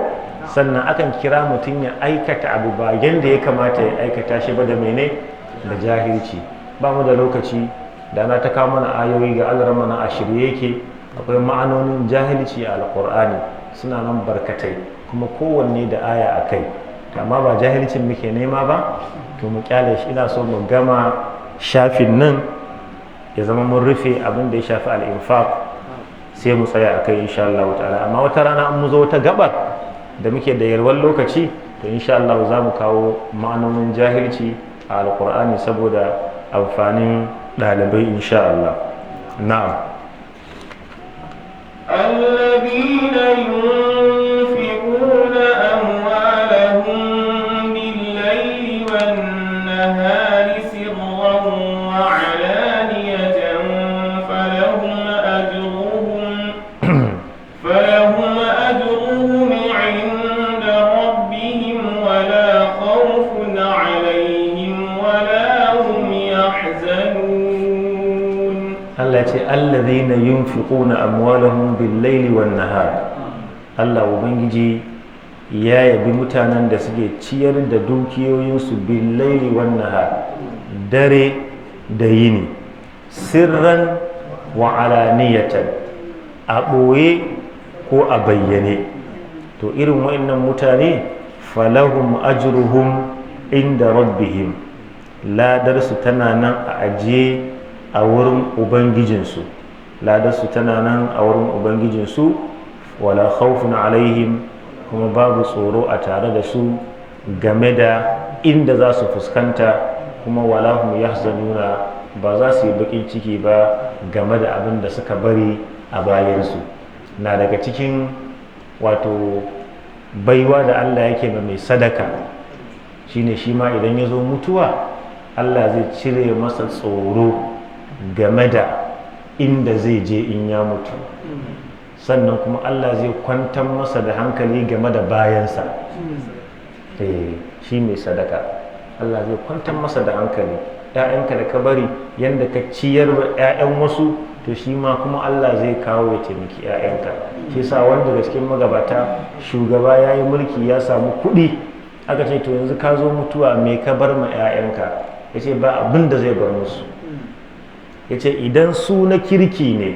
Sannan akan kira mutum ya aikata abu ba yanda ya kamata ya aikata shi ba da mene? Da jahilci. Ba mu da lokaci da na ta kawo mana ayoyi ga Allah mana a shirye yake, akwai ma'anonin jahilci a alqur'ani suna nan barkatai, kuma kowanne da aya a kai. Amma ba jahilcin muke nema ba, to mu kyale shi. Ina so mu gama shafin nan ya zama mun rufe abin da ya shafi al'infaq, sai mu tsaya a kai insha Allah ta'ala. Amma wata rana an mu zo wata gabar da muke da yalwar lokaci, to insha Allah za mu kawo ma'anonin jahilci a alqur'ani saboda amfanin ɗalibai insha Allah. Na'am. الذين ينفقون أموالهم بالليل والنهار سرا وعلانية فلهم أجرهم عند ربهم ولا خوف عليهم ولا هم يحزنون. التي الذين ينفقون أموالهم بالليل والنهار. Allah Ubangiji ya yabi mutanen da suke ciyar da dukiyoyinsu billaili wan nahar, dare da yini, sirran wa alaniyatan, a ɓoye ko a bayyane. To irin wa'annan mutane falahum ajruhum inda rabbihim, ladarsu tana nan a ajiye a wurin ubangijinsu, wala khawfun alaihim, kuma babu tsoro a tare da su game da inda za su fuskanta, kuma wala hum yahzanuna, ba za su yi bakin ciki ba game da abin da suka bari a bayansu. Na daga cikin wato baiwa da Allah yake ma mai sadaka shine shi ma idan ya zo mutuwa, Allah zai cire masa tsoro game da inda zai je in ya mutu. sannan kuma Allah zai kwantar masa da hankali game da bayansa. Shi mai sadaka Allah zai kwantar masa da hankali. 'Ya'yanka da ka bari yadda ka ciyar wa 'ya'yan wasu, to shi ma kuma Allah zai kawo ya taimaki 'ya'yanka. shi sa wanda daga cikin magabata shugaba ya yi mulki ya samu kuɗi, aka ce to yanzu ka zo mutuwa me ka bar ma 'ya'yanka? Ya ce ba abin da zai bar musu. Ya ce idan su na kirki ne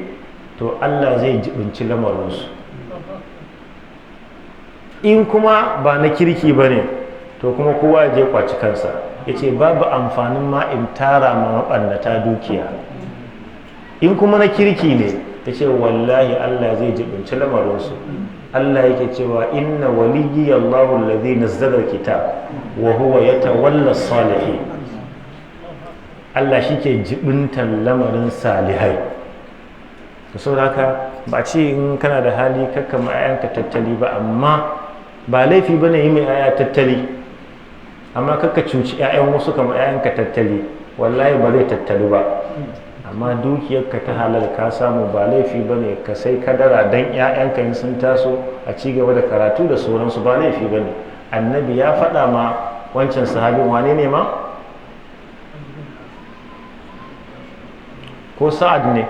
to Allah zai jibinci lamarinsu, in kuma ba na kirki ba ne to kuma kowa ya je kwaci kansa. Ya ce babu amfanin ma in tara ma maɓannata dukiya. In kuma na kirki ne, ya ce wallahi Allah zai jibinci lamarinsu. Allah yake cewa inna waliyyi Allahu alladhi nazzala alkitab wa huwa yatawalla salihin. Allah shi ke jibintan lamarin salihai. To saboda haka ba ce in kana da hali kakka ma 'ya'yanka tattali ba, amma ba laifi bane yi mai 'ya'ya tattali, amma kakka cuci 'ya'yan wasu kama 'ya'yanka tattali, wallahi ba zai tattalu ba. Amma dukiyarka ta halal ka samu, ba laifi bane ka sai kadara dan 'ya'yanka in sun taso a ci gaba da karatu da sauransu, ba laifi bane. Annabi ya faɗa ma wancan sahabin, wane ne ma? Ko Sa'ad ne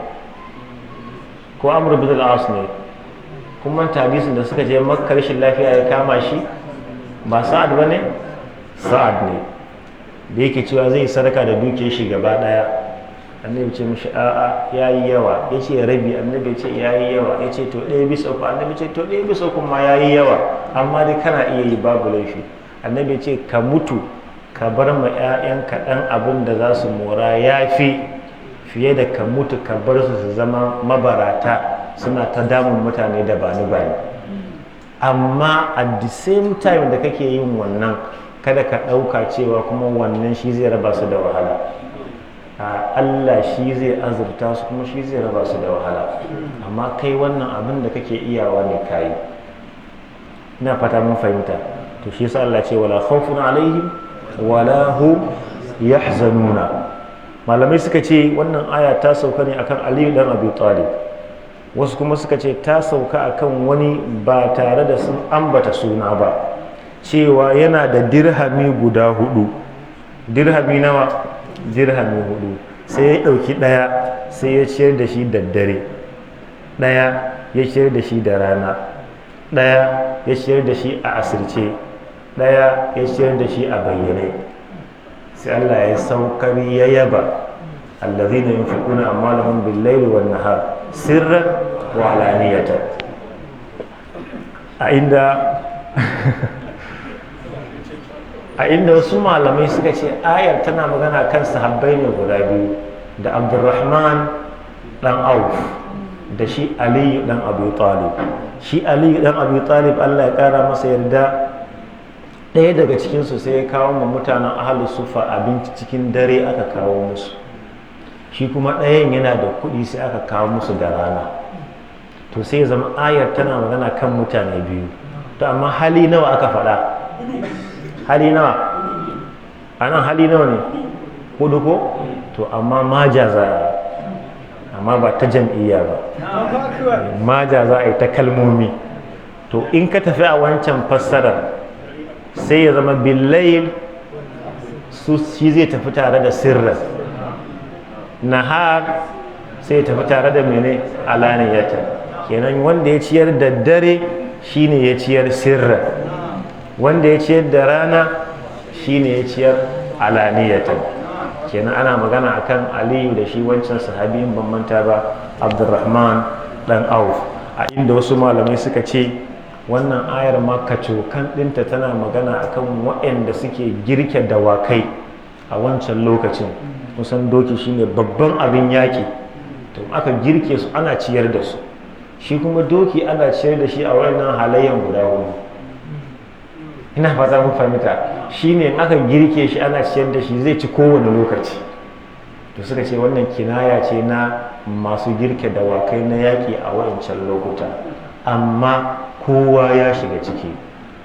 ko Amr bin al-As ne, kuma hadisin da suka je Makka rashin lafiya ya kama shi, ba Sa'ad ba ne? Sa'ad ne da yake cewa zai sadaka da dukiyar shi gaba daya. Annabi ce mishi a'a yayi yawa, ya ce rabi, annabi ce yayi yawa, ya ce to ɗaya bisa uku, annabi ce to ɗaya bisa uku ma yayi yawa, amma dai kana iya yi, babu laifi. Annabi ce ka mutu ka bar ma 'ya'yanka ɗan abin da za su mora yafi fiye da ka mutu ka bar su zama mabarata suna ta damun mutane da bani bani. Amma at the same time da kake yin wannan, kada ka ɗauka cewa kuma wannan shi zai raba su da wahala. Allah shi zai azurta su kuma shi zai raba su da wahala, amma kai wannan abin da kake iyawa ne kayi. Ina fata mun fahimta. To shi yasa Allah ce wala khawfun alaihim wala hum yahzanuna. Malamai suka ce wannan aya ta sauka ne akan Aliyu dan Abi Talib, wasu kuma suka ce ta sauka akan wani ba tare da sun ambata suna ba, cewa yana da dirhami guda 4. Dirhami nawa? Dirhami 4. Sai ya ɗauki ɗaya sai ya ciyar da shi da dare, ɗaya ya ciyar da shi da rana, ɗaya ya ciyar da shi a asirce, ɗaya ya ciyar da shi a bayyane. Sai Allah ya saukar ya yaba allazina yunfiquna amwalahum bil-laili wan-nahar sirran wa alaniyatan. A inda wasu malamai suka ce ayar tana magana kan sahabbai ne guda biyu, da Abdurrahman dan Auf da shi Aliyu dan Abi Talib. Shi Aliyu dan Abi Talib Allah ya kara masa yarda, ɗaya daga cikinsu sai ya kawo ma mutanen ahalus sufa abinci cikin dare aka kawo musu, shi kuma ɗayan yana da kuɗi sai aka kawo musu da rana. To sai ya zama ayar tana magana kan mutane biyu. To amma hali nawa aka faɗa? Hali nawa? A nan hali nawa ne? 4 ko? To amma maja za a, amma ba ta jam'iyya ba, maja za a yi ta kalmomi. To in ka tafi a wancan fassarar sai ya zama billayil su shi zai tafi tare da sirran, nahar sai ya tafi tare da mene alaniyata. Kenan wanda ya ciyar da dare shine ya ciyar sirran, wanda ya ciyar da rana shine ya ciyar alaniyata. Kenan ana magana akan Aliyu da shi wancan sahabiyin ban manta ba, Abdurrahman dan Auf. A inda wasu malamai suka ce wannan ayar ma kacokan ɗinta tana magana akan waɗanda suke girke dawakai a wancan lokacin. Kusan doki shine babban abin yaƙi, to aka girke su ana ciyar da su, shi kuma doki ana ciyar da shi a wannan halayyan guda 4. Ina fata mun fahimta. Shine in aka girke shi ana ciyar da shi zai ci kowane lokaci. To suka ce wannan kinaya ce na masu girke dawakai na yaƙi a wancan lokuta, amma kowa ya shiga ciki.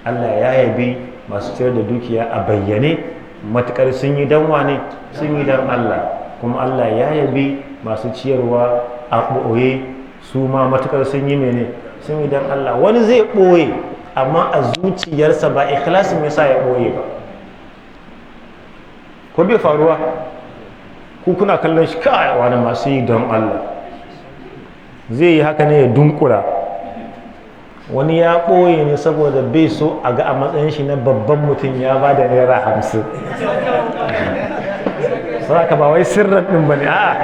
Allah ya yabi masu ciyar da dukiya a bayyane, matukar sun yi dan wane? Sun yi dan Allah. Kuma Allah ya yabi masu ciyarwa a ɓoye su ma matukar sun yi mene sun yi don Allah. Wani zai ɓoye amma a zuciyarsa ba ikhlasin yasa ya ɓoye ba. Ko bai faruwa ku kuna kallon shi kai wani masu yi don Allah, zai yi haka ne ya dunkura. Wani ya ɓoye ne saboda bai so a ga a matsayin shi na babban mutum ya ba da naira 50. Saka ba wai sirrin ɗin ba ne, a'a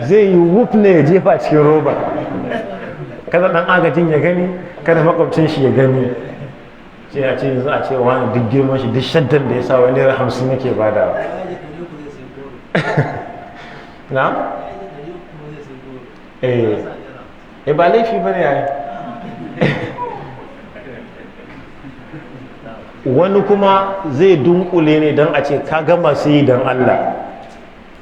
zai yi wuf ne ya jefa cikin roba, kada ɗan agajin ya gani, kada makwabcin shi ya gani. Sai a ce yanzu a ce wani duk girman shi duk shaddan da ya sa wani naira 50 yake bada. Na? Ba laifi ba ne yayi. Wani kuma zai dunkule ne don a ce kaga masu yi don Allah,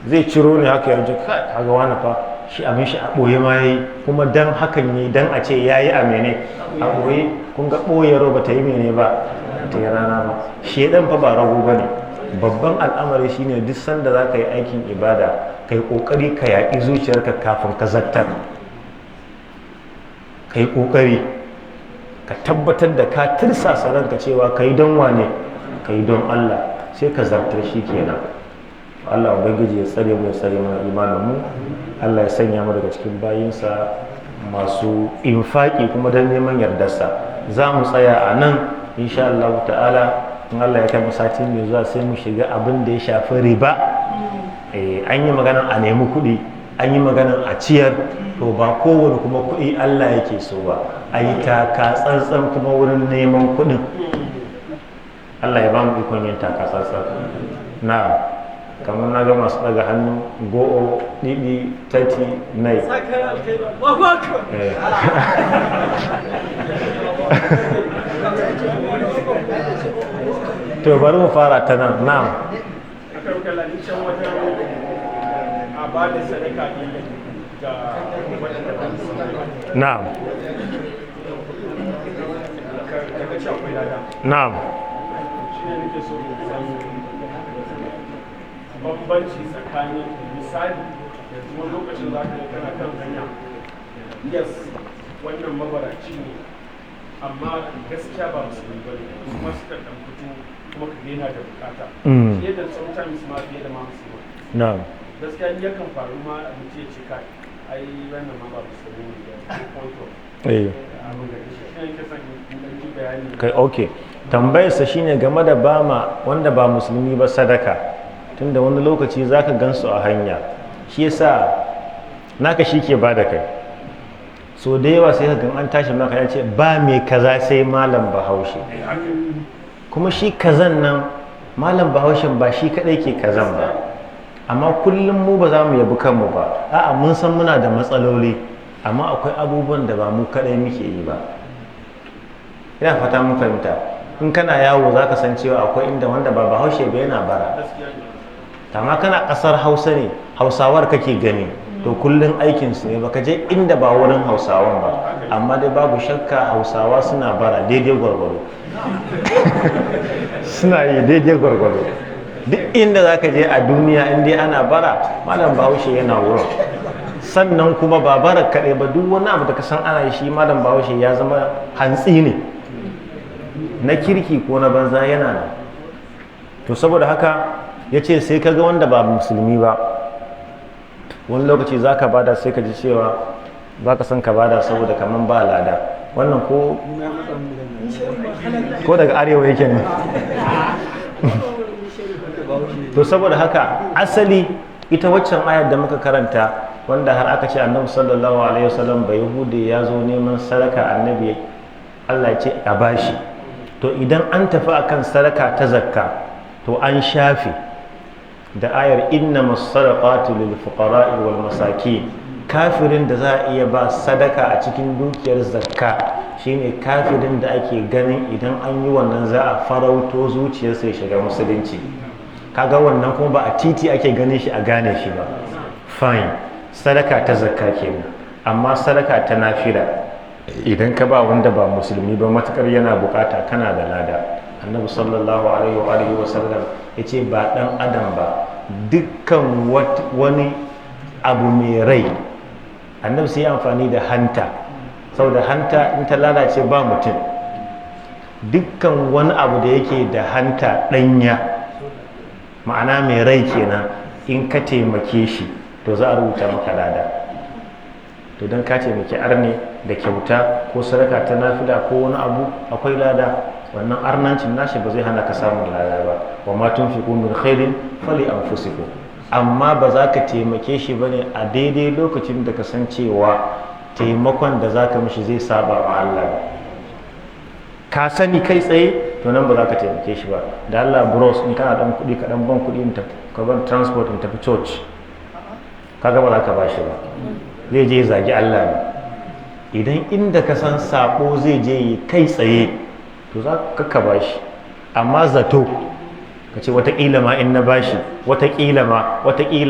zai ciro ne haka yanzu kaga wani fa shi abin shi a ɓoye ma yayi, kuma don hakan ne don a ce ya yi a mene a ɓoye. Kun ga ɓoyarwa ba ta yi mene ba ta yi rana ba. Shedan fa ba rago ba ne. Babban al'amari shine duk sanda za ka yi aikin ibada ka yi ƙoƙari ka yaƙi zuciyarka kafin ka zartar. Ka yi ƙoƙari ka tabbatar da ka tirsasa ranka cewa ka yi don wane, ka yi don Allah, sai ka zartar shi kenan. Allah ubangiji ya tsare mu, ya tsare mana imanin mu. Allah ya sanya mu daga cikin bayinsa masu infaki kuma don neman yardarsa. Za mu tsaya a nan insha Allah ta'ala. In Allah ya kai mu sati mai zuwa sai mu shiga abin da ya shafi riba. An yi maganar a nemi kuɗi, an yi maganar a ciyar, to ba kowane kuma kuɗi Allah yake so ba. A yi taka tsantsan kuma wurin neman kuɗin. Allah ya ba mu ikon yin taka tsantsan. Na kamar na ga masu daga hannu go'o ɗiɗi tati nai. To bari mu fara ta nan. Na'am. Na'am. Na'am. Bambanci tsakanin misali yanzu wani lokacin za ka yi kana kan hanya, yes wannan mabaraci ne amma gaskiya ba musulmi ba ne, kuma suka ɗan fito kuma ka daina da bukata fiye da sometimes ma fiye da ma musulmi. Gaskiya ni yakan faru ma a mutu ya ce kai ai wannan ma ba musulmi ne da point of abin da shi ne ke son yi bayani kai. Okay, tambayarsa shine game da bama wanda ba musulmi ba sadaka, tunda wani lokaci za ka gansu a hanya, shi yasa naka shi ke ba da kai. So da yawa sai ka gan an tashi maka ya ce ba mai kaza sai malam bahaushe, kuma shi kazan nan malam bahaushen ba shi kadai ke kazan ba, amma kullum mu ba za mu yabi kanmu ba. A'a mun san muna da matsaloli, amma akwai abubuwan da ba mu kadai muke yi ba. Ina fata mun fahimta. In kana yawo za ka san cewa akwai inda wanda ba bahaushe ba yana bara, amma kana kasar Hausa ne, Hausawar kake gani, to kullum aikinsu ne, baka je inda ba wurin Hausawan ba. Amma dai babu shakka Hausawa suna bara daidai gwargwado. Suna yi daidai gwargwado. Duk inda za ka je a duniya inda ana bara, malam bahaushe yana wurin. Sannan kuma ba bara kaɗai ba, duk wani abu da ka san ana yi shi malam bahaushe ya zama hantsi ne, na kirki ko na banza yana nan. To saboda haka ya ce sai ka ga wanda ba musulmi ba, wani lokaci za ka bada sai ka ji cewa za ka san ka bada saboda kaman ba lada. Wannan ko daga arewa yake ne. To saboda haka asali ita waccan ayar da muka karanta, wanda har aka ce annabi sallallahu alaihi wasallam ba yahudi ya zo neman sadaka, annabi Allah ya ce a bashi. To idan an tafi akan sadaka ta zakka, to an shafe da ayar innamas sadaqatu lil fuqara'i wal masakin. Kafirin da za a iya ba sadaka a cikin dukiyar zakka shine kafirin da ake ganin idan an yi wannan za a farauto zuciyarsa ya shiga musulunci. Kaga wannan kuma ba a titi ake ganin shi a gane shi ba. Fine, sadaka ta zakka kenan. Amma sadaka ta nafila idan ka ba wanda ba musulmi ba, matukar yana bukata, kana da lada. Annabi sallallahu alaihi wa sallam yace ba dan adam ba, dukkan wani abu mai rai annabi sai amfani da hanta, saboda hanta in ta lalace ba mutum. Dukkan wani abu da yake da hanta ɗanya, ma'ana mai rai kenan, in ka taimake shi to za a rubuta maka lada. To don ka taimaki arne da kyauta ko sadaka ta nafila ko wani abu akwai lada, wannan arnancin nashi ba zai hana ka samun lada ba. Wa ma tunfiqu min khairin fali anfusikum. Amma ba za ka taimake shi bane a daidai lokacin da ka san cewa taimakon da za ka mishi zai saba wa Allah. Ka sani kai tsaye, to nan ba za ka taimake shi ba. Da Allah bros, in kana dan kuɗi ka dan ban kuɗi in tafi ka ban transport in tafi church, kaga ba za ka bashi ba, zai je zagi Allah ne. Idan inda ka san sabo zai je yi kai tsaye, to za ka bashi. Amma zato ka ce wataƙila ma in na bashi, wataƙila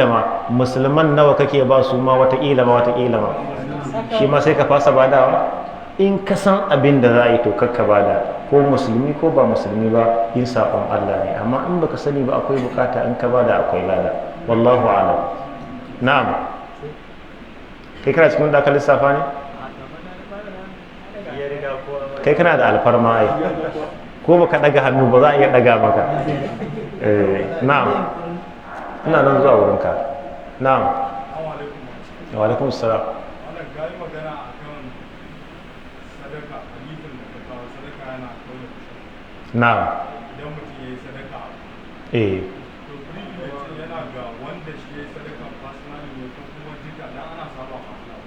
ma musulman nawa kake ba su ma wataƙila ma shi ma sai ka fasa badawa. In ka san abin da za a yi to kakka bada, ko musulmi ko ba musulmi ba, yin saƙon Allah ne. Amma in baka sani ba akwai bukata, in ka bada akwai lada. Wallahu a'lam. Na'am, kai kana cikin da aka lissafa ne? Kai kana da alfarma ai, ko baka daga hannu ba za a iya daga maka. Na'am, ina nan zuwa wurinka. Na'am. Wa alaikum salam. Na'am. Idan mutum ya yi sadaka, to privilege yana ga wanda shi ya yi sadaka personally ne ko kuma duka dan ana saba ma Allah.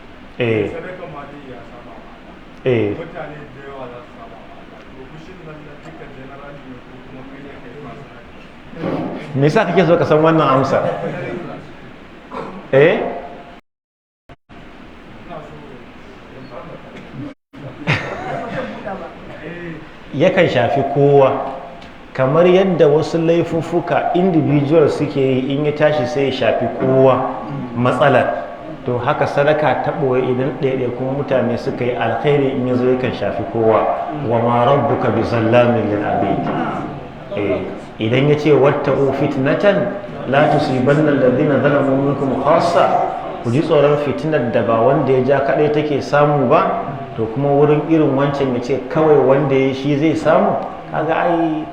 Sadaka ma dai ya saba ma Allah. Mutane da yawa za su saba ma Allah. To kushin nan da duka generally ne ko kuma kai ne kai personally. Me yasa kake so ka san wannan amsa? Yakan shafi kowa, kamar yadda wasu laifuffuka individual suke yi, in ya tashi sai ya shafi kowa matsalar, to haka sadaka ta ɓoye idan ɗaiɗaikun mutane suka yi alkhairi in ya zo yakan shafi kowa. Wa ma rabbuka bi zallamin lil abid. Idan ya ce wattaqu fitnatan la tusibanna alladhina zalamu minkum khassa, ku ji tsoron fitinar da ba wanda ya ja kaɗai take samu ba. To kuma wurin irin wancan ya ce kawai wanda ya shi zai samu, kaga ai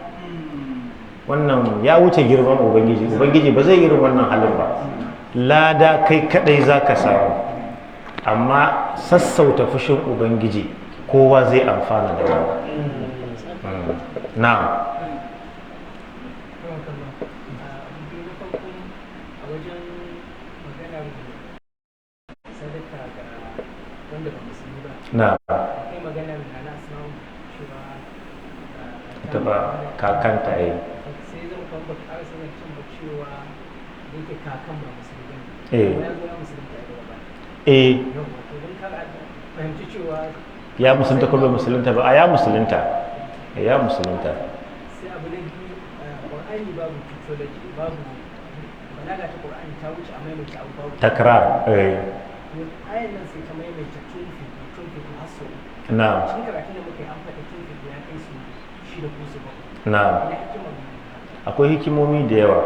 wannan ya wuce girman ubangiji ba zai irin wannan halin ba. Lada kai kadai za ka samu, amma sassauta fushin ubangiji kowa zai amfana da wannan. Na'am. Na ita ba kakanta yi sai zama kan ba ƙara sanar cin ba cewa da yake kakan ba musulmi ba ya zo ya musulunta ya gaba to don kara fahimci cewa ya musulunta ko bai musulunta ba? Ya musulunta, ya musulunta. sai abu da biyu, ƙur'ani babu tutorial, babu balaga ta ƙur'ani ta wuce a maimaita abu babu takrar. ayan nan sai ta maimaita tunfi hasso. Na'am. Cikin karatun da muka yi an faɗa tunfi ya kai su shi da kusa ba. Na'am. Akwai hikimomi da yawa,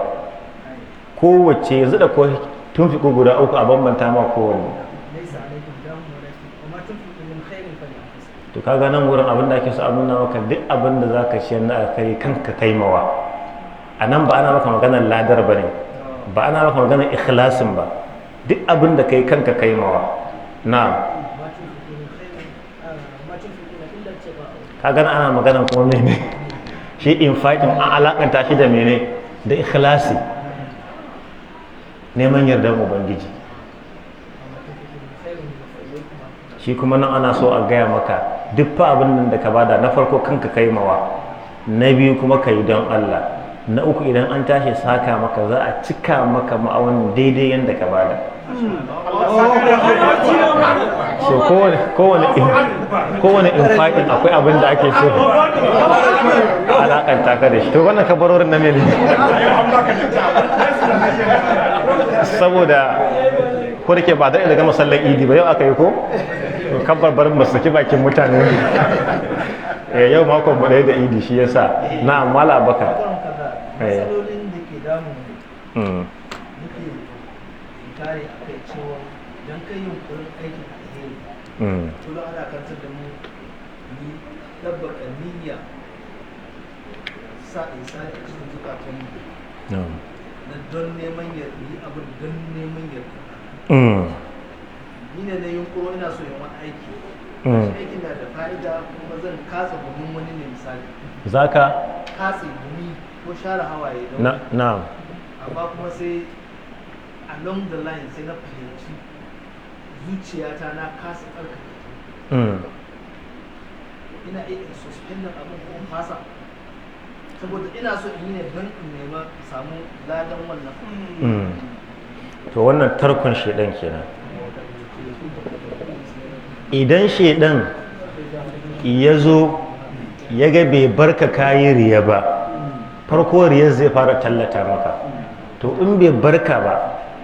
kowace yanzu da ko tunfi guda uku a bambanta ma kowanne. To kaga nan wurin abin da ake so a nuna maka duk abin da za ka ciyar na alkhairi kanka kaimawa. A nan ba ana maka maganar ladar ba ne, ba ana maka maganar ikhlasin ba, duk abin da kai kanka kaimawa. Na'am. Kaga ana maganar kuma mene shi infaƙin an alakanta shi da mene, da ikhlasi, neman yardar ubangiji. Shi kuma nan ana so a gaya maka duk fa abin nan da ka bada, na farko kanka kaimawa, na biyu kuma ka yi don Allah, na uku idan an tashi saka maka za a cika maka ma'aunin daidai yadda ka bada. So kowane infaƙin akwai abin da ake so alaƙanta ka da shi. To wannan kabarorin na mene saboda ko da ke ba daɗe daga masallar idi ba, yau aka yi ko kabbar barin ba su saki bakin mutane. Yau makon mu ɗaya da idi, shi yasa na mala baka matsalolin da ke damu muke kare a kai cewa idan kai yunkurin aikin alheri kullum ana kantar da mu ni tabbata niyya sa insani a cikin zukatan mu na don neman yarda yi abin don neman yarda ni ne na yunkuro ina so yin wani aiki aikin na da fa'ida kuma zan kasa gumin wani ne misali zaka kasa gumi ko share hawaye na'am amma kuma sai along the line sai na fahimci zuciyata na kasa tsarkake ina iya suspendin abin ko fasa saboda ina so in yi ne don in nema samu ladan wannan to wannan tarkon shedan kenan idan shedan ya zo ya ga bai barka kayi riya ba farko riyar zai fara tallata maka to in bai barka ba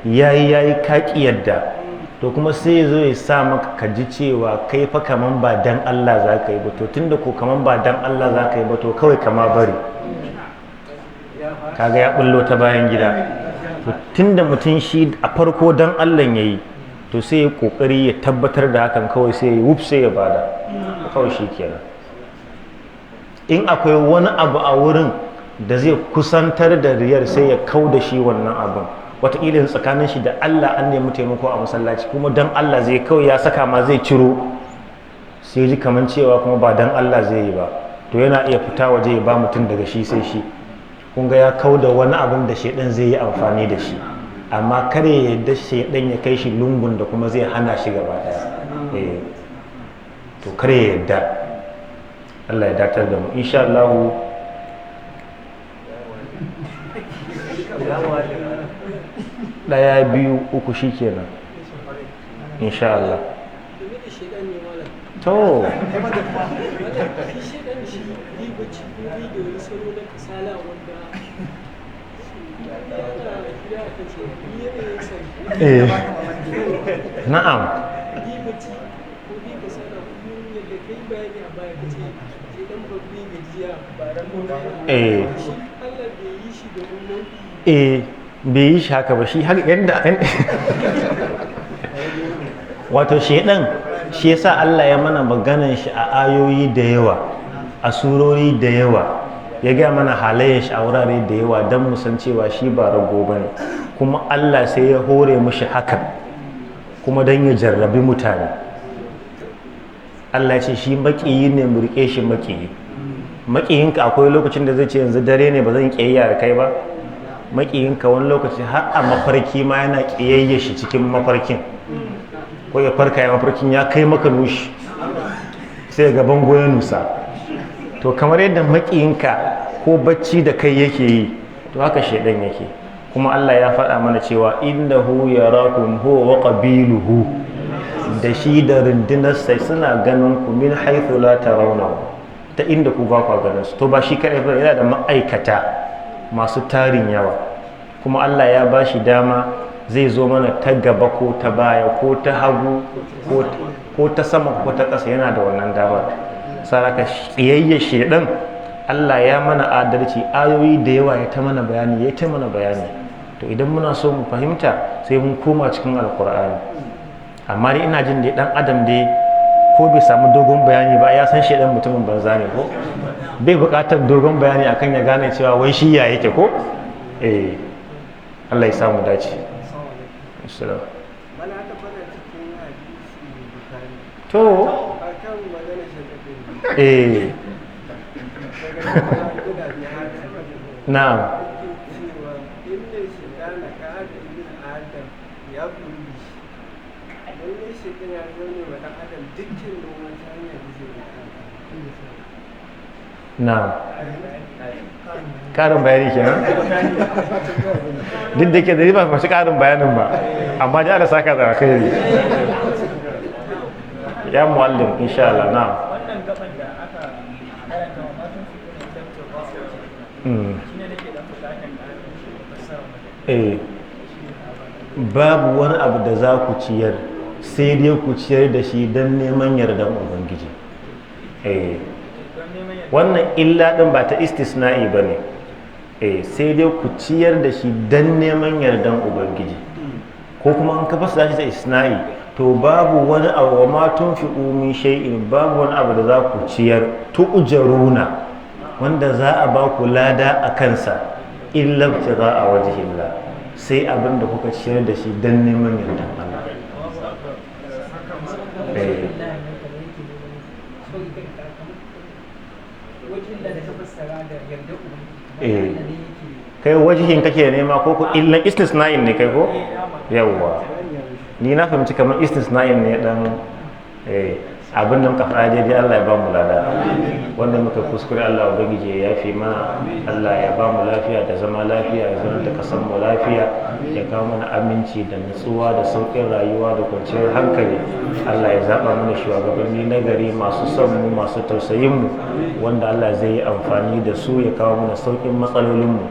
yayi kaki yadda to kuma sai ya zo ya sa maka ka ji cewa kai fa kaman ba dan Allah za ka yi ba to tunda ko kaman ba dan Allah za ka yi ba to kawai kama bari kaga ya bullo ta bayan gida to tunda mutum shi a farko dan Allah yayi to sai ya kokari ya tabbatar da hakan kawai sai ya wuf sai ya bada kawai shi kenan in akwai wani abu a wurin da zai kusantar da riyar sai ya kau da shi wannan abin wataƙila tsakanin shi da Allah an nemi taimako a masallaci kuma dan Allah zai kawai ya saka ma zai ciro sai ji kaman cewa kuma ba dan Allah zai yi ba to yana iya fita waje ya ba mutum daga shi sai shi kun ga ya kau da wani abin da shedan zai yi amfani da shi amma kare ya yadda shedan ya kai shi lungun da kuma zai hana shi gaba daya to kare ya yadda Allah ya datar da mu insha Allah daya biyu uku shikenan insha Allah to na'am bai yi shi haka ba shi haka yadda wato shedan shi yasa Allah ya mana maganan shi a ayoyi da yawa a surori da yawa ya gaya mana halayen shi a wurare da yawa don mu san cewa shi ba rago ba ne kuma Allah sai ya hore mushi hakan kuma don ya jarrabi mutane Allah ya ce shi maƙiyi ne mu riƙe shi maƙiyi maƙiyinka akwai lokacin da zai ce yanzu dare ne ba zan ƙiyayya da kai ba maƙiyinka wani lokaci har a mafarki ma yana ƙiyayya shi cikin mafarkin ko ya farka ya mafarkin ya kai maka nushi sai ga bango ya nusa to kamar yadda maƙiyinka ko bacci da kai yake yi to haka shaidan yake kuma Allah ya faɗa mana cewa innahu yarakum huwa wa qabiluhu da shi da rundunar sai suna ganin ku min haythu la tarawna ta inda ku ba ku ganin su to ba shi kadai ba yana da ma'aikata masu tarin yawa kuma Allah ya ba shi dama zai zo mana ta gaba ko ta baya ko ta hagu ko ta sama ko ta ƙasa yana da wannan damar saraka tsiyayya shedan Allah ya mana adalci ayoyi da yawa ya ta mana bayani to idan muna so mu fahimta sai mun koma cikin alkur'ani amma dai ina jin da dan adam dai ko bai samu dogon bayani ba ya san shedan mutumin banza ne ko bai buƙatar dogon bayani akan ya gane cewa wai shi ya yake ko Allah ya samu dace assalamu to na'am na'am karin bayani kenan duk da ke da ba masu karin bayanin ba amma ji ana saka da kai ya muallim insha Allah na'am wannan gaban da aka karanta wa matan su ne shine nake da fadakan da babu wani abu da za ku ciyar sai dai ku ciyar da shi don neman yardan ubangiji wannan illa din ba ta istisna'i ba ne sai dai ku ciyar da shi don neman yardan ubangiji ko kuma in ka fassara shi da isna'i to babu wani abu wa ma tunfiqu min shay'in, babu wani abu da za ku ciyar tu'jaruna wanda za a ba ku lada a kansa illa ibtigha'a wajhillah, sai abin da kuka ciyar da shi dan neman yardan Allah. Kai wajihin kake nema ko ku illan istisna'in ne kai ko? Yawwa, ni na fahimci kamar istisna'in ne dan abin da muka faɗa daidai Allah ya ba mu lada, wanda muka kuskure Allah ubangiji ya yafe mana. Allah ya ba mu lafiya da zama lafiya, ya zama da kasan mu lafiya, ya kawo mana aminci da nutsuwa da sauƙin rayuwa da kwanciyar hankali. Allah ya zaɓa mana shugabanni na gari masu son mu, masu tausayin mu, wanda Allah zai yi amfani da su ya kawo mana sauƙin matsalolin mu.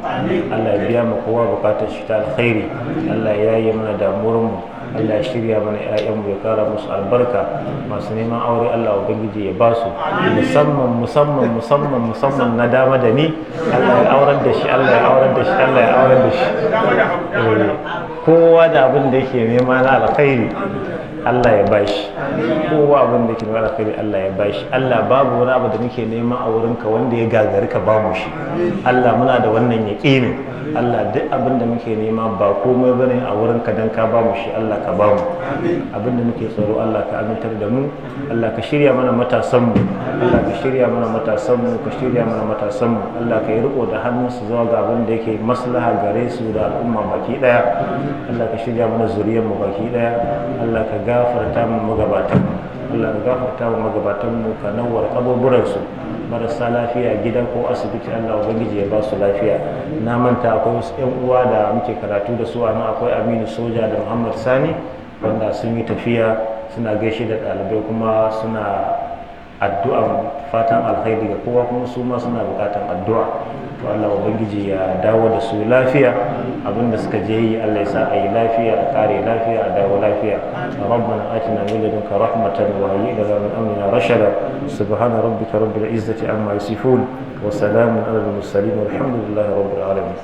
Allah ya biya mu kowa bukatar shi ta alkhairi. Allah ya yi mana damuwar mu. Allah ya shirya mana ƴaƴanmu, ya kara musu albarka. Masu neman aure Allah ubangiji ya ba su, musamman na dama da ni. Allah ya aurar da shi, Allah ya aurar da shi, Allah ya aurar da shi. Kowa da abin da yake nema na alkhairi Allah ya bashi, kowa abin da yake nema na alkhairi Allah ya bashi. Allah, babu wani abu da muke nema a wurinka wanda ya gagari ka ba mu shi. Allah, muna da wannan yaƙinin. Allah, duk abin da muke nema ba komai bane a wurinka dan ka ba mu shi. Allah ka ba mu abin da muke tsoro. Allah ka amintar da mu. Allah ka shirya mana matasan mu. Allah ka shirya mana matasan mu, ka shirya mana matasan mu. Allah ka yi riko da hannunsu zuwa ga abin da yake maslaha gare su da al'umma baki daya. Allah ka shirya mana zuriyar mu baki daya. Allah ka gafarta mu magabatan mu. Allah ka gafarta mu magabatan mu, ka nawwar kaburburan su. Marasa lafiya gida ko asibiti Allah ubangiji ya ba su lafiya. Na manta akwai wasu ƴan uwa da muke karatu da su a nan, akwai Aminu Soja da Muhammad Sani, wanda sun yi tafiya, suna gaishe da ɗalibai kuma suna addu'an fatan alkhairi ga kowa, kuma su ma suna bukatan addu'a. To Allah ubangiji ya dawo da su lafiya, abinda suka je yi Allah ya sa a yi lafiya, a kare lafiya, a dawo lafiya. Rabbana atina min ladunka rahmatan wa hayyi lana min amrina rashada. Subhana rabbika rabbil izzati amma yasifun wa salamun alal mursalin walhamdulillahi rabbil alamin.